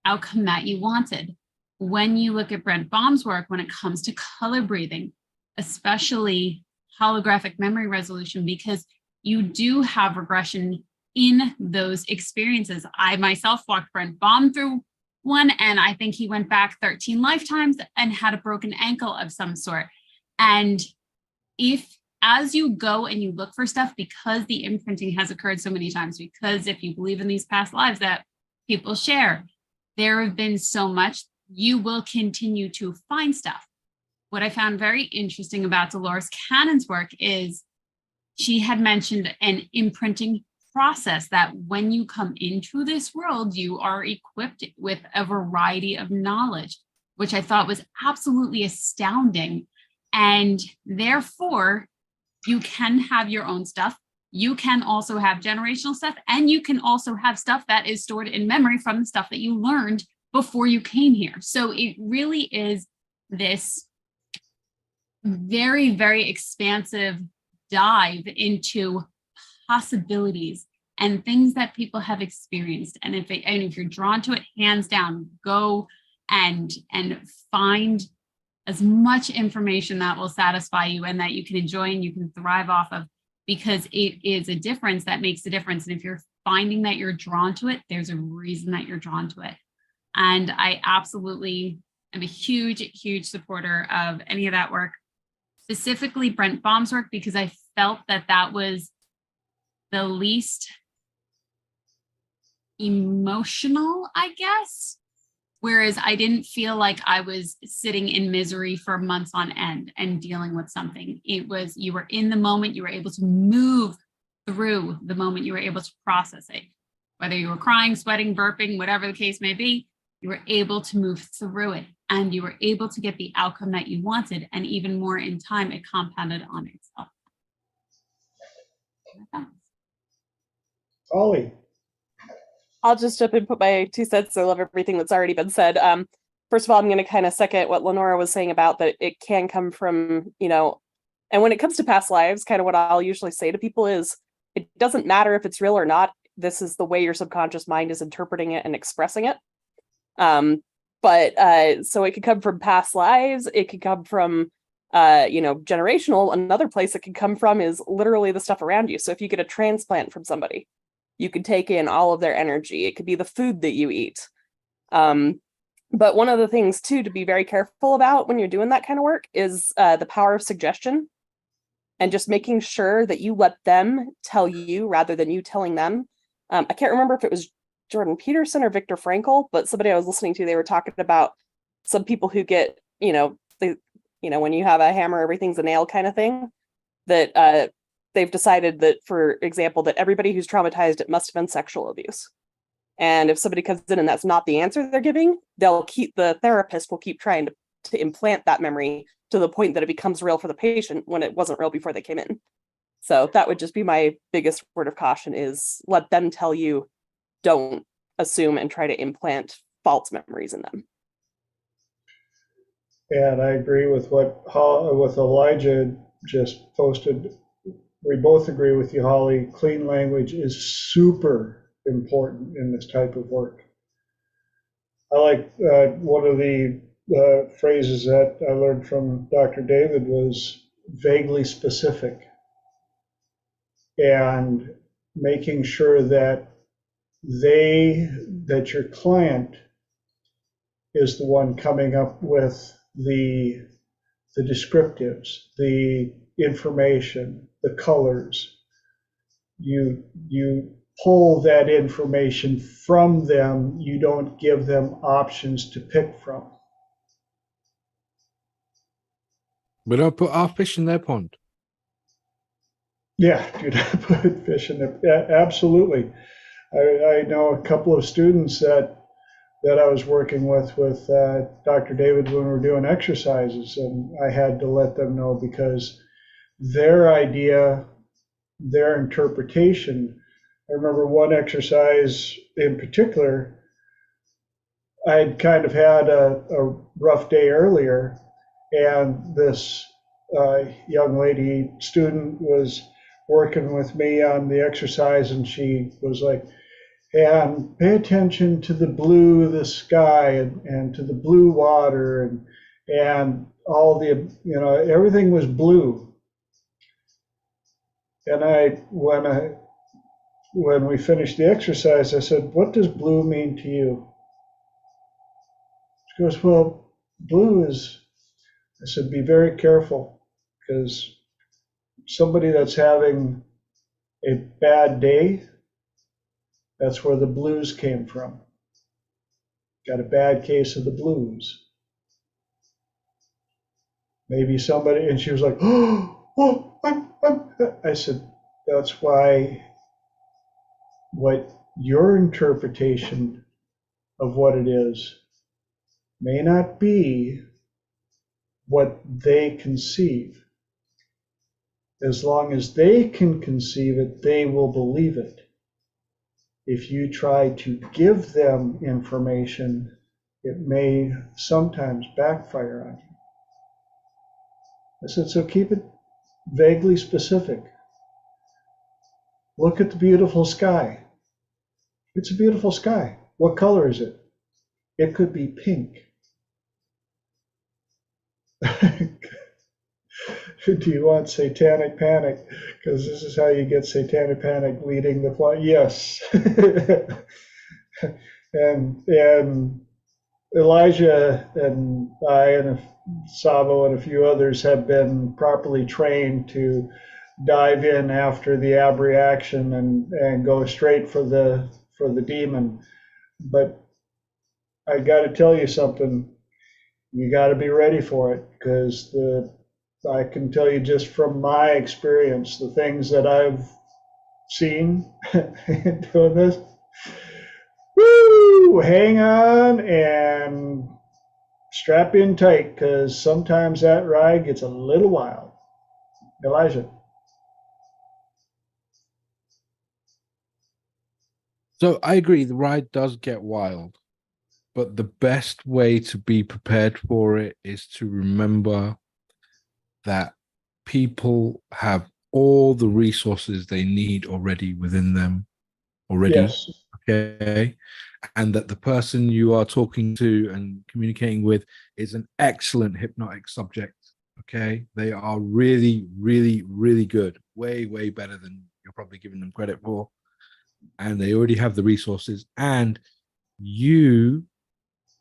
B: outcome that you wanted? When you look at Brent Baum's work, when it comes to color breathing, especially holographic memory resolution, because you do have regression in those experiences. I myself walked Brent Baum through one, and I think he went back 13 lifetimes and had a broken ankle of some sort. And as you go and you look for stuff, because the imprinting has occurred so many times, because if you believe in these past lives that people share, there have been so much, you will continue to find stuff. What I found very interesting about Dolores Cannon's work is she had mentioned an imprinting process, that when you come into this world, you are equipped with a variety of knowledge, which I thought was absolutely astounding. And therefore, you can have your own stuff. you can also have generational stuff, and you can also have stuff that is stored in memory from the stuff that you learned before you came here. So it really is this very, very expansive dive into possibilities and things that people have experienced. And if you're drawn to it, hands down, go and find as much information that will satisfy you and that you can enjoy and you can thrive off of, because it is a difference that makes a difference. And if you're finding that you're drawn to it, there's a reason that you're drawn to it. And I absolutely am a huge, huge supporter of any of that work, specifically Brent Baum's work, because I felt that that was the least emotional, I guess. Whereas I didn't feel like I was sitting in misery for months on end and dealing with something. It was, you were in the moment, you were able to move through the moment, you were able to process it. Whether you were crying, sweating, burping, whatever the case may be, you were able to move through it and you were able to get the outcome that you wanted. And even more in time, it compounded on itself.
A: Ollie.
H: I'll just jump in and put my 2 cents. I love everything that's already been said. First of all, I'm going to kind of second what Lenora was saying about that it can come from, and when it comes to past lives, kind of what I'll usually say to people is, it doesn't matter if it's real or not. This is the way your subconscious mind is interpreting it and expressing it. So it could come from past lives. It could come from, generational. Another place it could come from is literally the stuff around you. So if you get a transplant from somebody, you can take in all of their energy. It could be the food that you eat. But one of the things too to be very careful about when you're doing that kind of work is the power of suggestion, and just making sure that you let them tell you rather than you telling them. I can't remember if it was Jordan Peterson or Viktor Frankl, but somebody I was listening to, they were talking about some people who get, when you have a hammer, everything's a nail kind of thing, that they've decided that, for example, that everybody who's traumatized, it must have been sexual abuse. And if somebody comes in and that's not the answer they're giving, the therapist will keep trying to implant that memory to the point that it becomes real for the patient when it wasn't real before they came in. So that would just be my biggest word of caution, is let them tell you, don't assume and try to implant false memories in them.
A: And I agree with what Elijah just posted. We both agree with you, Holly. Clean language is super important in this type of work. I like one of the phrases that I learned from Dr. David was vaguely specific, and making sure that your client is the one coming up with the descriptives, the information, the colors. You pull that information from them. You don't give them options to pick from.
G: We don't put our fish in their pond.
A: Yeah, do not put fish in there. Absolutely. I know a couple of students that I was working with Dr. David when we were doing exercises, and I had to let them know, because their idea, their interpretation. I remember one exercise in particular, I'd kind of had a rough day earlier, and this young lady student was working with me on the exercise, and she was like, and pay attention to the blue of the sky and to the blue water and all the, everything was blue. And when we finished the exercise, I said, what does blue mean to you? She goes, well, blue is, I said, be very careful, because somebody that's having a bad day, that's where the blues came from. Got a bad case of the blues. Maybe somebody, and she was like, oh, I said, that's why what your interpretation of what it is may not be what they conceive. As long as they can conceive it, they will believe it. If you try to give them information, it may sometimes backfire on you. I said, so keep it vaguely specific. Look at the beautiful sky. It's a beautiful sky. What color is it? It could be pink. Do you want satanic panic? Because this is how you get satanic panic leading the plot. Yes. and Elijah and I and Sabo and a few others have been properly trained to dive in after the abreaction and go straight for the demon. But I got to tell you something. You got to be ready for it, because I can tell you just from my experience, the things that I've seen doing this. Woo! Hang on and strap in tight, because sometimes that ride gets a little wild. Elijah.
G: So I agree, the ride does get wild, but the best way to be prepared for it is to remember that people have all the resources they need already within them already.
A: Yes.
G: Okay. And that the person you are talking to and communicating with is an excellent hypnotic subject. Okay. They are really, really, really good. Way, way better than you're probably giving them credit for. And they already have the resources. And you,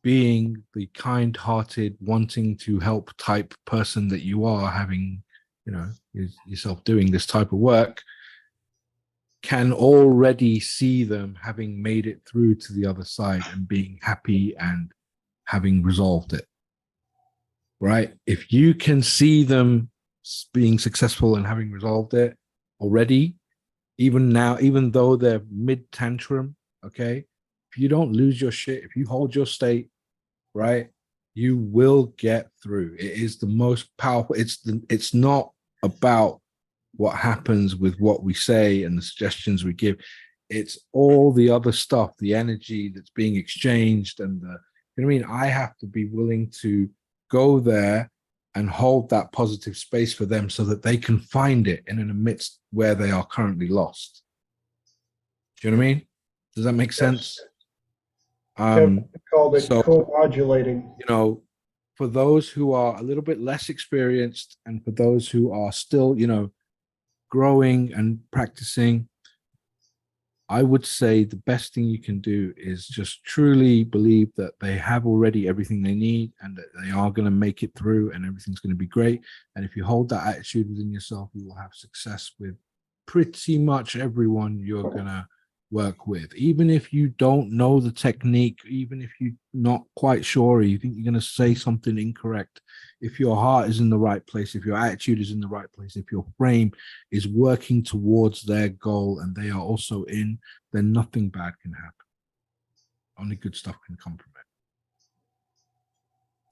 G: being the kind-hearted, wanting to help type person that you are, having, yourself doing this type of work, can already see them having made it through to the other side and being happy and having resolved it. Right? If you can see them being successful and having resolved it already, even now, even though they're mid-tantrum, okay, if you don't lose your shit, if you hold your state, right, you will get through. It is the most powerful. It's not about what happens with what we say and the suggestions we give. It's all the other stuff, the energy that's being exchanged, and you know what I mean? I have to be willing to go there and hold that positive space for them so that they can find it in an amidst where they are currently lost. Do you know what I mean? Does that make sense?
A: Called it co-modulating.
G: For those who are a little bit less experienced and for those who are still, growing and practicing, I would say the best thing you can do is just truly believe that they have already everything they need and that they are going to make it through and everything's going to be great. And if you hold that attitude within yourself, you will have success with pretty much everyone you're going to work with. Even if you don't know the technique, even if you're not quite sure, or you think you're going to say something incorrect, if your heart is in the right place, if your attitude is in the right place, if your frame is working towards their goal and they are also in, then nothing bad can happen. Only good stuff can come from it.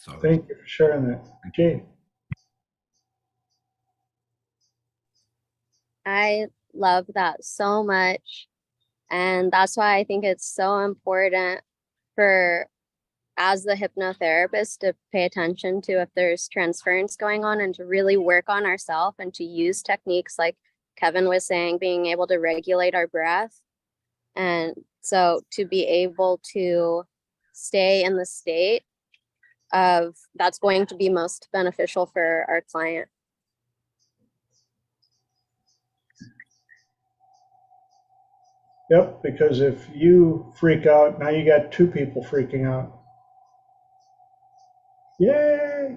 G: So
A: thank you for sharing that. Okay.
F: I love that so much. And that's why I think it's so important for, as the hypnotherapist, to pay attention to if there's transference going on and to really work on ourselves and to use techniques like Kevin was saying, being able to regulate our breath. And so to be able to stay in the state of that's going to be most beneficial for our client.
A: Yep, because if you freak out, now you got two people freaking out. Yay!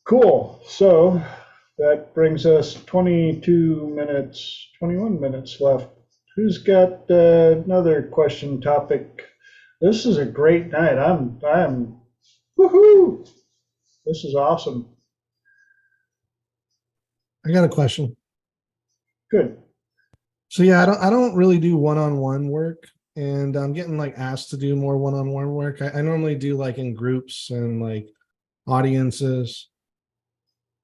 A: Cool. So that brings us 22 minutes, 21 minutes left. Who's got another question topic? This is a great night. I'm woohoo! This is awesome.
I: I got a question.
A: Good.
I: So yeah, I don't really do one-on-one work, and I'm getting asked to do more one-on-one work. I normally do in groups and audiences.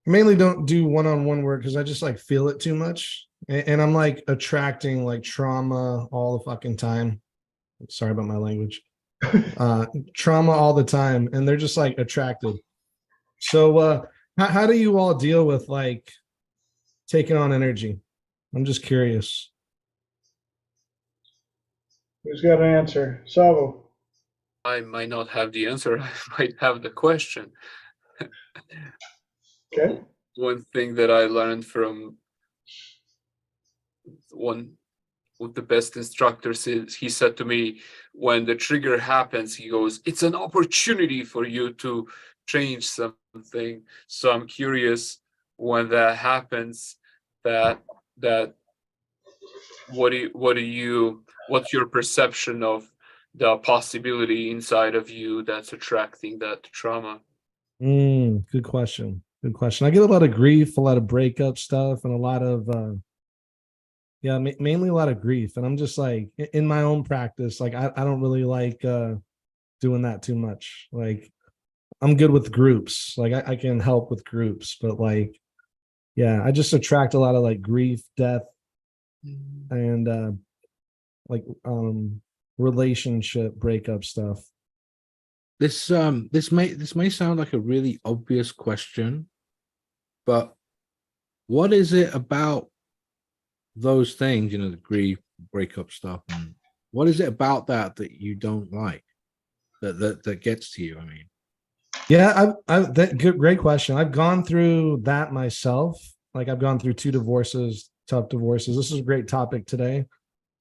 I: mainly don't do one-on-one work because I just like feel it too much. And I'm like attracting like trauma all the fucking time. Sorry about my language. Trauma all the time. And they're just like attracted. So how do you all deal with like taking on energy? I'm just curious.
A: Who's got an answer? Savo.
D: I might not have the answer. I might have the question.
A: Okay.
D: One thing that I learned from one of the best instructors is he said to me, when the trigger happens, he goes, it's an opportunity for you to change something. So I'm curious, when that happens, what's your perception of the possibility inside of you that's attracting that trauma?
I: Good question. Good question. I get a lot of grief, a lot of breakup stuff, and a lot of mainly a lot of grief. And I'm just like in my own practice, like I don't really like doing that too much. Like I'm good with groups. Like I can help with groups, but like, yeah, I just attract a lot of like grief, death, and like relationship breakup stuff.
G: This may sound like a really obvious question, but what is it about those things, you know, the grief, breakup stuff, and what is it about that you don't like, that gets to you? I mean,
I: yeah, great question. I've gone through that myself. Like I've gone through 2 divorces, tough divorces. This is a great topic today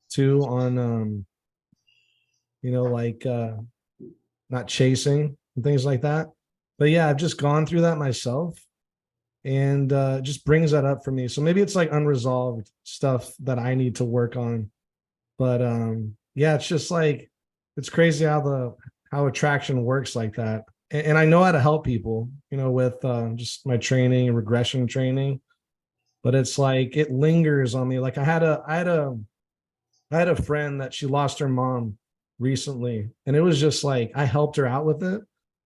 I: too, on you know, like not chasing and things like that. But yeah, I've just gone through that myself, and just brings that up for me. So maybe it's like unresolved stuff that I need to work on. But yeah, it's just like it's crazy how attraction works like that. And I know how to help people, you know, with just my training and regression training. But it's like it lingers on me. Like I had a friend that she lost her mom recently, and it was just like I helped her out with it,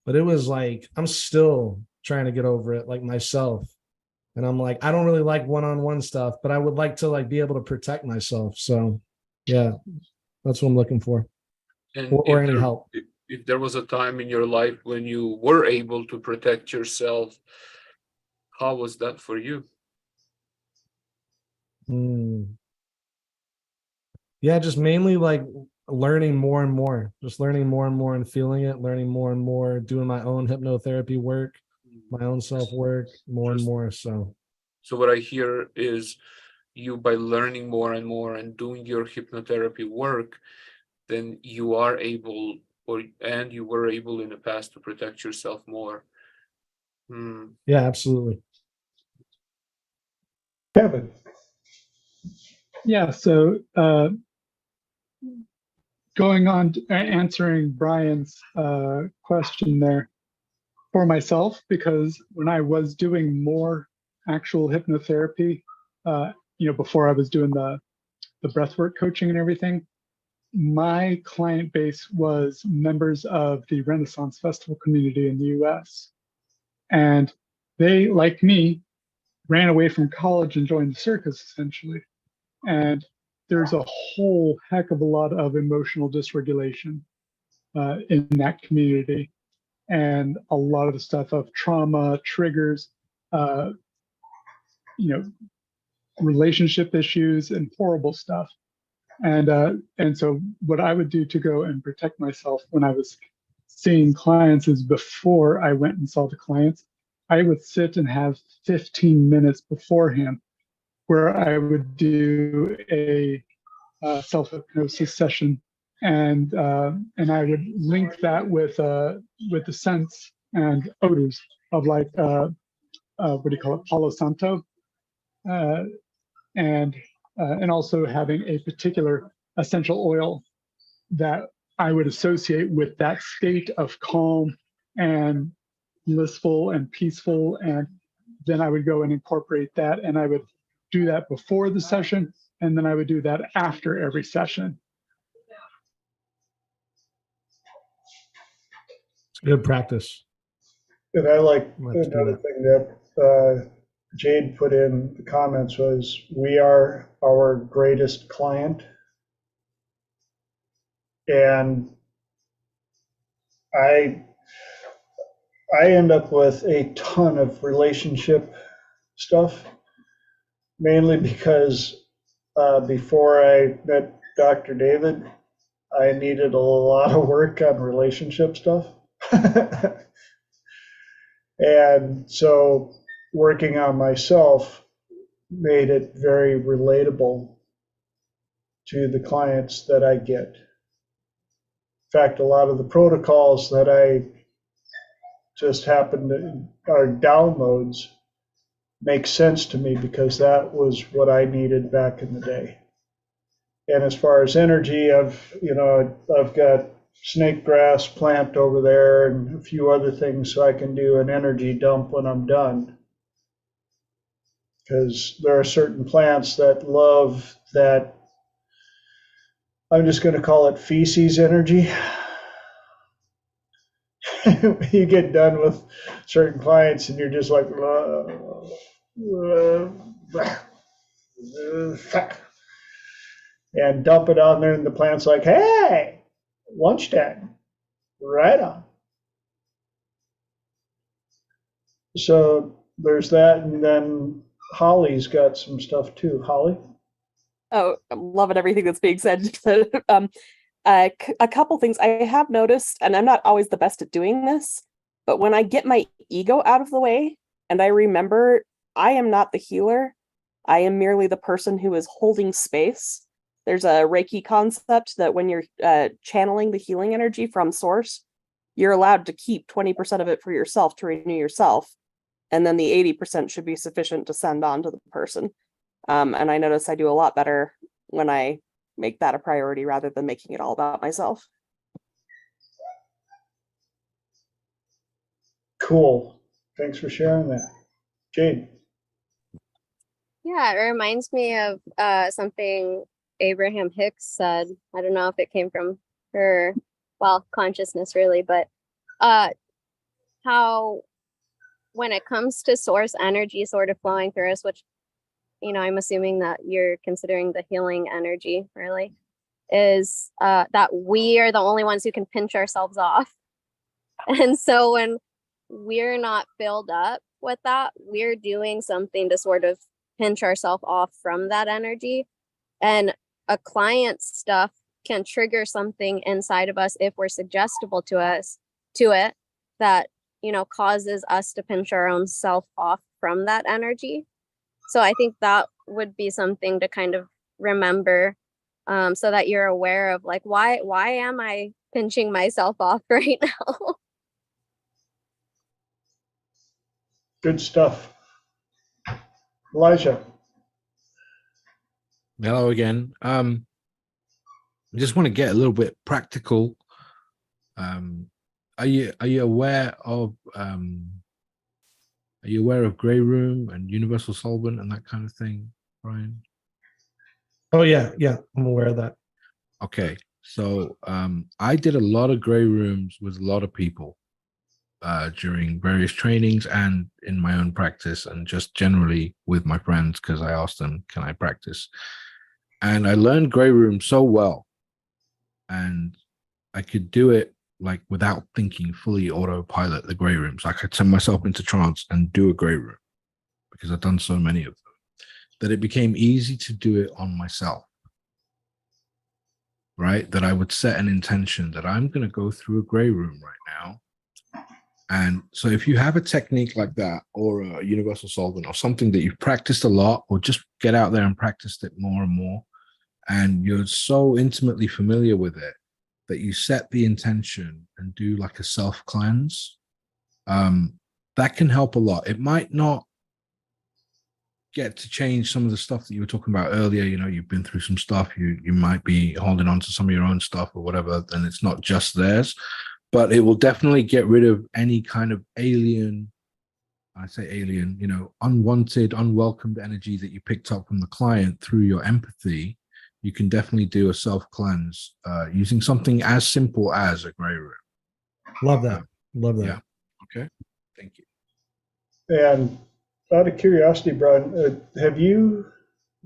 I: but it was like I'm still trying to get over it, like myself. And I'm like, I don't really like one-on-one stuff, but I would like to like be able to protect myself. So yeah, that's what I'm looking for.
D: And
I: Or any help.
D: if there was a time in your life when you were able to protect yourself, how was that for you?
I: Yeah, just mainly like learning more and more, just learning more and more and feeling it, learning more and more, doing my own hypnotherapy work, my own self work, more and more. So
D: what I hear is you, by learning more and more and doing your hypnotherapy work, then you are able, and you were able in the past, to protect yourself more.
I: yeah, absolutely.
A: Kevin.
E: Yeah, so going on to answering Brian's question there for myself, because when I was doing more actual hypnotherapy, you know, before I was doing the breathwork coaching and everything, my client base was members of the Renaissance Festival community in the US. And they, like me, ran away from college and joined the circus essentially. And there's a whole heck of a lot of emotional dysregulation in that community. And a lot of the stuff of trauma, triggers, you know, relationship issues and horrible stuff. And so what I would do to go and protect myself when I was seeing clients is, before I went and saw the clients, I would sit and have 15 minutes beforehand where I would do a self-hypnosis session, and I would link that with the scents and odors of like what do you call it, Palo Santo, and also having a particular essential oil that I would associate with that state of calm and blissful and peaceful, and then I would go and incorporate that, and I would do that before the session, and then I would do that after every session.
I: It's good practice.
A: And I like
I: Let's do
A: another
I: that.
A: thing Jade put in the comments was, we are our greatest client. And I end up with a ton of relationship stuff, mainly because before I met Dr. David, I needed a lot of work on relationship stuff. And so working on myself made it very relatable to the clients that I get. In fact, a lot of the protocols that I just happen to are downloads make sense to me because that was what I needed back in the day. And as far as energy, I've got snake grass plant over there and a few other things so I can do an energy dump when I'm done. Because there are certain plants that love that, I'm just going to call it feces energy. You get done with certain clients and you're just like, and dump it on there, and the plant's like, hey, lunchtime, right on. So there's that, and then Holly's got some stuff too. Holly?
H: Oh, I'm loving everything that's being said. A couple things I have noticed, and I'm not always the best at doing this, but when I get my ego out of the way and I remember I am not the healer, I am merely the person who is holding space. There's a Reiki concept that when you're channeling the healing energy from source, you're allowed to keep 20% of it for yourself to renew yourself. And then the 80% should be sufficient to send on to the person. And I notice I do a lot better when I make that a priority rather than making it all about myself.
A: Cool. Thanks for sharing that. Jade?
F: Yeah, it reminds me of something Abraham Hicks said. I don't know if it came from her, well, consciousness really, but how when it comes to source energy sort of flowing through us, which, you know, I'm assuming that you're considering the healing energy really, is that we are the only ones who can pinch ourselves off. And so when we're not filled up with that, we're doing something to sort of pinch ourselves off from that energy. And a client's stuff can trigger something inside of us if we're suggestible to it that, you know, causes us to pinch our own self off from that energy. So I think that would be something to kind of remember, so that you're aware of, like, why am I pinching myself off right now?
A: Good stuff. Elijah?
G: Hello again. I just want to get a little bit practical. Are you aware of Grey Room and Universal Solvent and that kind of thing, Brian?
I: Oh yeah, I'm aware of that.
G: Okay, so I did a lot of Grey Rooms with a lot of people during various trainings and in my own practice, and just generally with my friends, because I asked them, can I practice? And I learned Grey Room so well, and I could do it like without thinking, fully autopilot the Grey Rooms. I could send myself into trance and do a Grey Room because I've done so many of them that it became easy to do it on myself, right? That I would set an intention that I'm going to go through a Grey Room right now. And so if you have a technique like that, or a universal solvent, or something that you've practiced a lot, or just get out there and practiced it more and more, and you're so intimately familiar with it that you set the intention and do like a self cleanse, that can help a lot. It might not get to change some of the stuff that you were talking about earlier. You know, you've been through some stuff, you might be holding on to some of your own stuff or whatever, and it's not just theirs, but it will definitely get rid of any kind of alien, I say alien, you know, unwanted, unwelcomed energy that you picked up from the client through your empathy. You can definitely do a self cleanse using something as simple as a Grey Room.
I: Love that. Love that.
G: Yeah. Okay. Thank you.
A: And Out of curiosity, Brian, have you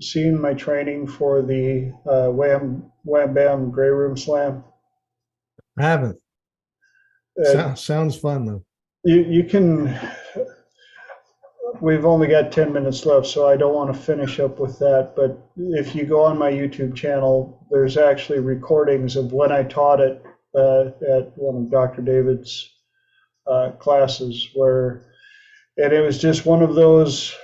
A: seen my training for the Wham Bam Grey Room Slam?
I: I haven't.
A: Uh,
I: Sounds fun though.
A: you can. We've only got 10 minutes left, so I don't want to finish up with that. But if you go on my YouTube channel, there's actually recordings of when I taught it at one of Dr. David's classes, and it was just one of those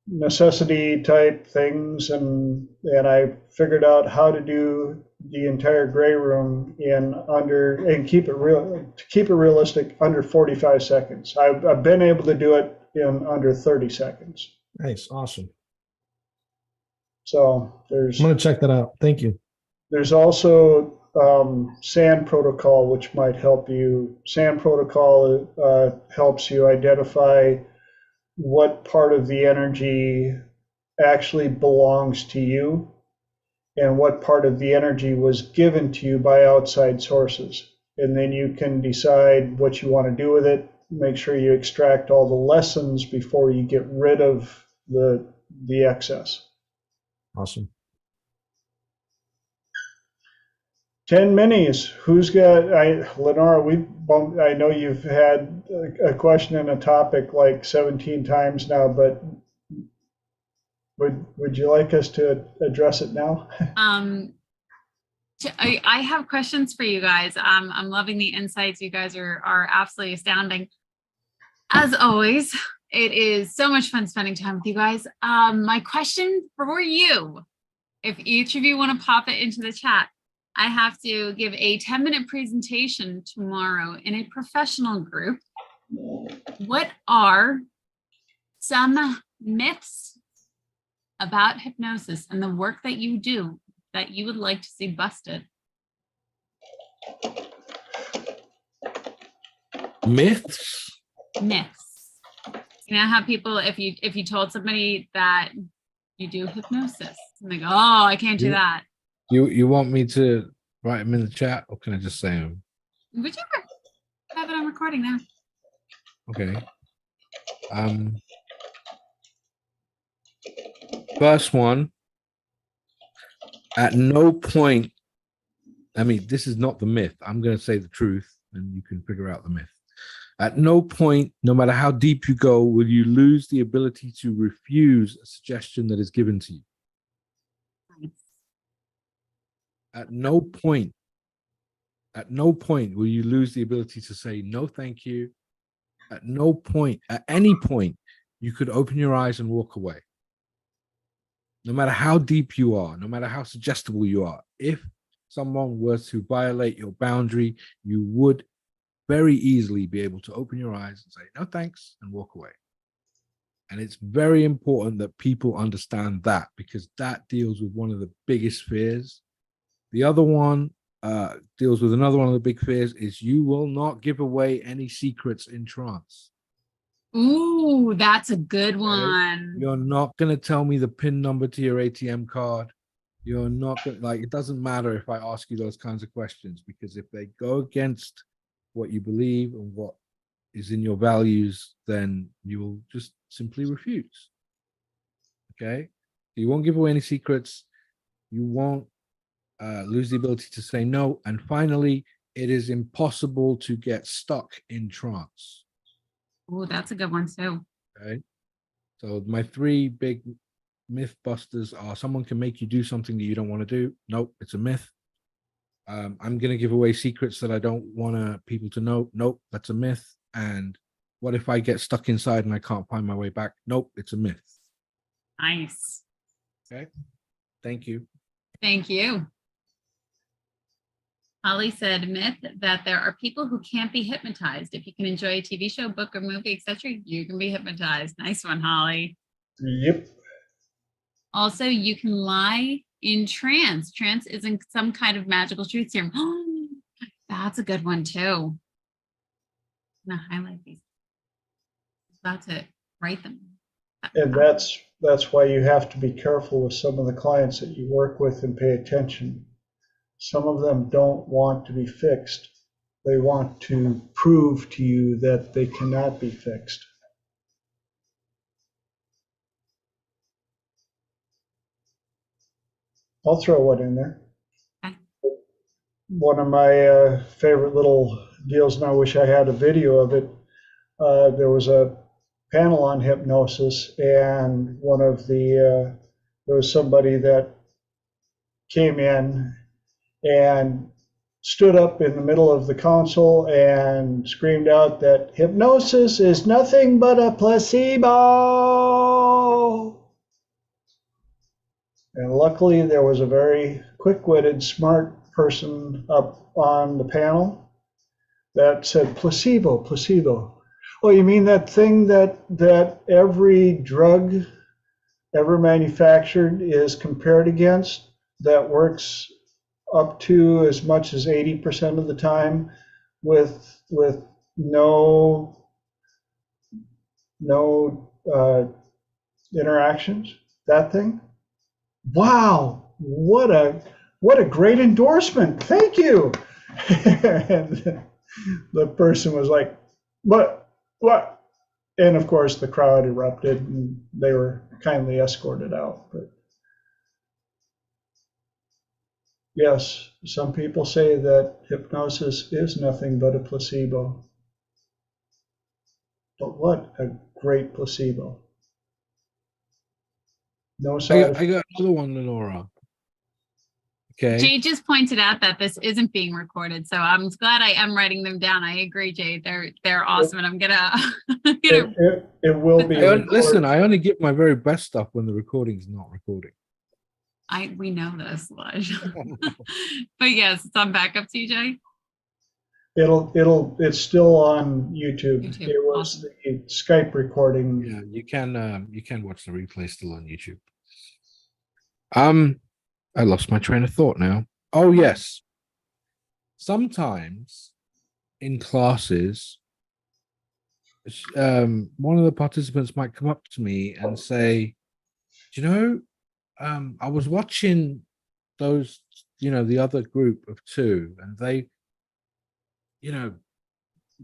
A: necessity type things, and I figured out how to do the entire gray room and keep it realistic under 45 seconds. I've been able to do it in under 30 seconds.
I: Nice, awesome.
A: So
I: I'm gonna check that out. Thank you.
A: there's also SAND protocol, which might help you. SAND protocol helps you identify what part of the energy actually belongs to you and what part of the energy was given to you by outside sources. And then you can decide what you want to do with it. Make sure you extract all the lessons before you get rid of the excess.
I: Awesome.
A: 10 minis. Who's got, Lenora, I know you've had a question and a topic like 17 times now, but would you like us to address it now?
B: I have questions for you guys. I'm loving the insights. You guys are absolutely astounding. As always, it is so much fun spending time with you guys. My question for you, if each of you want to pop it into the chat, I have to give a 10-minute presentation tomorrow in a professional group. What are some myths about hypnosis and the work that you do that you would like to see busted?
G: Myths?
B: Myths. You know how people, if you told somebody that you do hypnosis, and they go, "Oh, I can't do that."
G: You want me to write them in the chat, or can I just say them?
B: Whichever. I have it on recording now.
G: Okay. First one. At no point, I mean, this is not the myth. I'm going to say the truth, and you can figure out the myth. At no point, no matter how deep you go, will you lose the ability to refuse a suggestion that is given to you. At no point will you lose the ability to say, no, thank you. At no point, at any point, you could open your eyes and walk away. No matter how deep you are, no matter how suggestible you are, if someone were to violate your boundary, you would very easily be able to open your eyes and say, no, thanks, and walk away. And it's very important that people understand that, because that deals with one of the biggest fears. The other one deals with another one of the big fears is you will not give away any secrets in trance.
B: Ooh, that's a good one.
G: You're not going to tell me the PIN number to your ATM card. You're not going to, like, it doesn't matter if I ask you those kinds of questions, because if they go against what you believe and what is in your values, then you will just simply refuse. Okay? You won't give away any secrets. You won't lose the ability to say no. And finally, it is impossible to get stuck in trance.
B: Oh, that's a good one too.
G: Okay. So my three big myth busters are: someone can make you do something that you don't want to do. Nope, it's a myth. I'm going to give away secrets that I don't want people to know. Nope, that's a myth. And what if I get stuck inside and I can't find my way back? Nope, it's a myth.
B: Nice.
G: Okay. Thank you.
B: Thank you. Holly said, myth that there are people who can't be hypnotized. If you can enjoy a TV show, book, or movie, etc., you can be hypnotized. Nice one, Holly.
A: Yep.
B: Also, you can lie in trance. Trance isn't some kind of magical truth serum. That's a good one too. I'm gonna highlight these. That's it. Write them.
A: And that's why you have to be careful with some of the clients that you work with and pay attention. Some of them don't want to be fixed. They want to prove to you that they cannot be fixed. I'll throw one in there.
B: Okay.
A: One of my favorite little deals, and I wish I had a video of it. There was a panel on hypnosis, and there was somebody that came in and stood up in the middle of the console and screamed out that hypnosis is nothing but a placebo. And luckily, there was a very quick-witted, smart person up on the panel that said, placebo, placebo. Oh, you mean that thing that every drug ever manufactured is compared against, that works up to as much as 80% of the time with no interactions? That thing? Wow, what a great endorsement. Thank you. And the person was like, what? And of course the crowd erupted and they were kindly escorted out. But yes, some people say that hypnosis is nothing but a placebo. But what a great placebo. No side
G: I got another one, Lenora. Okay.
B: Jay just pointed out that this isn't being recorded, so I'm glad I am writing them down. I agree, Jay. They're awesome, and I'm gonna.
A: It will be.
G: Listen, I only get my very best stuff when the recording's not recording.
B: We know this, Lodge. But yes, it's on backup, TJ.
A: It's still on YouTube.
B: YouTube.
A: It was
B: Awesome.
A: the Skype recording.
G: Yeah, you can watch the replay still on YouTube. I lost my train of thought now. Oh yes. Sometimes in classes, one of the participants might come up to me and say, "Do you know, I was watching those, the other group of two, and they,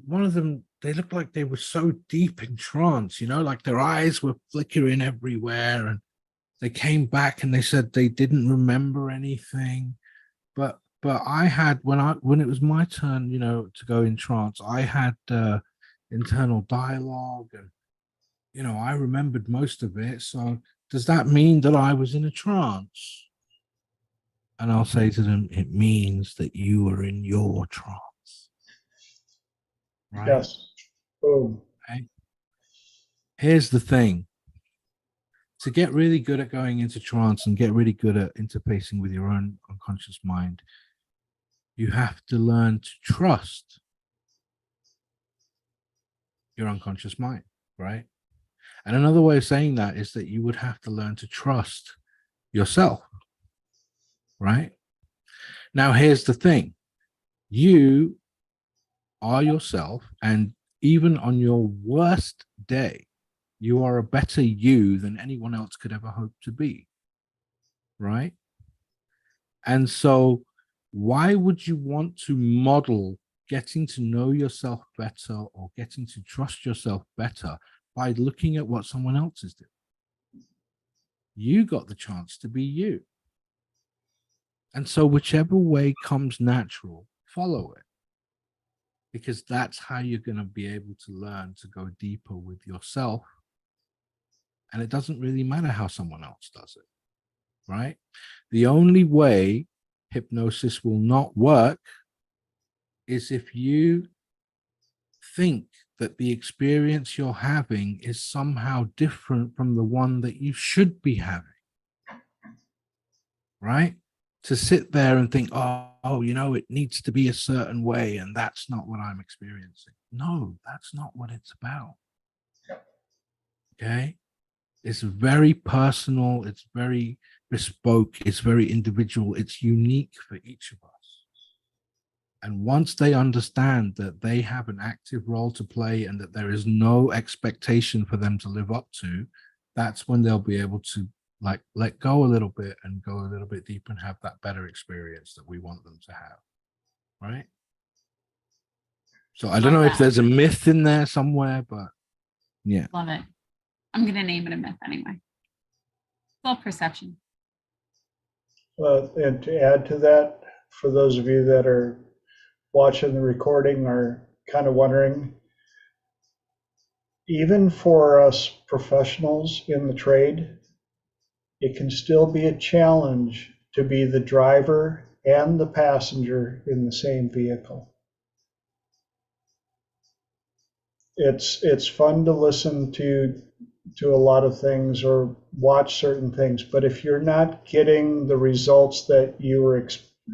G: one of them, they looked like they were so deep in trance, like their eyes were flickering everywhere, and they came back and they said they didn't remember anything, but I had, when it was my turn, to go in trance, I had internal dialogue, and I remembered most of it. So does that mean that I was in a trance?" And I'll say to them, it means that you were in your trance. Right?
A: Yes. Boom.
G: Okay. Here's the thing. To get really good at going into trance and get really good at interfacing with your own unconscious mind, you have to learn to trust your unconscious mind, right? And another way of saying that is that you would have to learn to trust yourself, right? Now, here's the thing. You are yourself, and even on your worst day, you are a better you than anyone else could ever hope to be, right? And so why would you want to model getting to know yourself better or getting to trust yourself better by looking at what someone else is doing? You got the chance to be you. And so whichever way comes natural, follow it. Because that's how you're going to be able to learn to go deeper with yourself. And it doesn't really matter how someone else does it, right? The only way hypnosis will not work is if you think that the experience you're having is somehow different from the one that you should be having, right? To sit there and think, oh, it needs to be a certain way, and that's not what I'm experiencing. No, that's not what it's about. Okay? It's very personal, it's very bespoke, it's very individual, it's unique for each of us. And once they understand that they have an active role to play and that there is no expectation for them to live up to, that's when they'll be able to let go a little bit and go a little bit deeper and have that better experience that we want them to have, right? So I don't know if there's a myth in there somewhere, but yeah.
B: Love it. I'm going to name it a myth anyway. It's all perception.
A: And to add to that, for those of you that are watching the recording are kind of wondering, even for us professionals in the trade, it can still be a challenge to be the driver and the passenger in the same vehicle. It's fun to listen to a lot of things or watch certain things, but if you're not getting the results that you were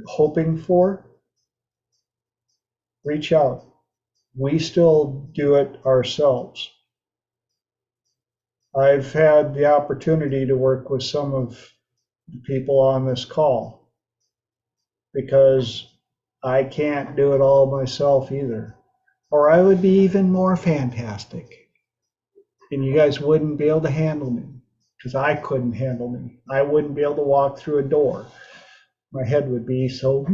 A: hoping for, reach out. We still do it ourselves. I've had the opportunity to work with some of the people on this call because I can't do it all myself either, or I would be even more fantastic. And you guys wouldn't be able to handle me because I couldn't handle me. I wouldn't be able to walk through a door. My head would be so,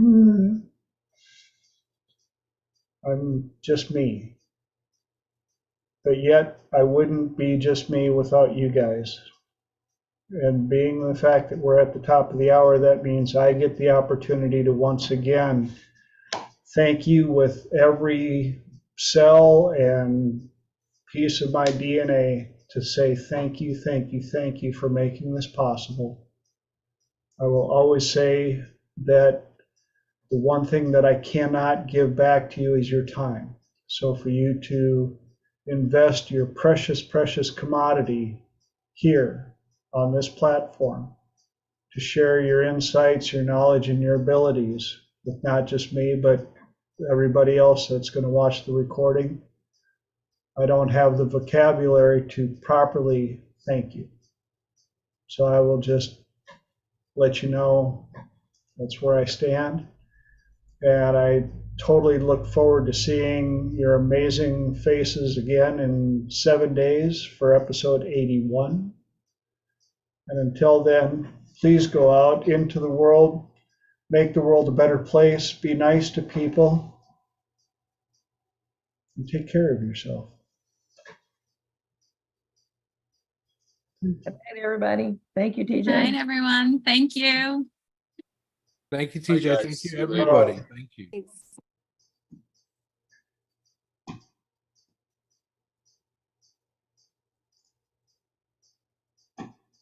A: I'm just me. But yet I wouldn't be just me without you guys. And being the fact that we're at the top of the hour, that means I get the opportunity to once again thank you with every cell and piece of my DNA to say thank you, thank you, thank you for making this possible. I will always say that the one thing that I cannot give back to you is your time. So for you to invest your precious, precious commodity here on this platform, to share your insights, your knowledge, and your abilities with not just me, but everybody else that's going to watch the recording. I don't have the vocabulary to properly thank you. So I will just let you know that's where I stand. And I totally look forward to seeing your amazing faces again in 7 days for episode 81. And until then, please go out into the world, make the world a better place, be nice to people, and take care of yourself.
C: Good night, everybody. Thank you, TJ.
B: Good night, everyone. Thank you.
G: Thank you,
D: Bye,
G: TJ.
D: guys.
G: Thank
D: See
G: you,
D: you later.
G: everybody. Thank you.
F: Thanks.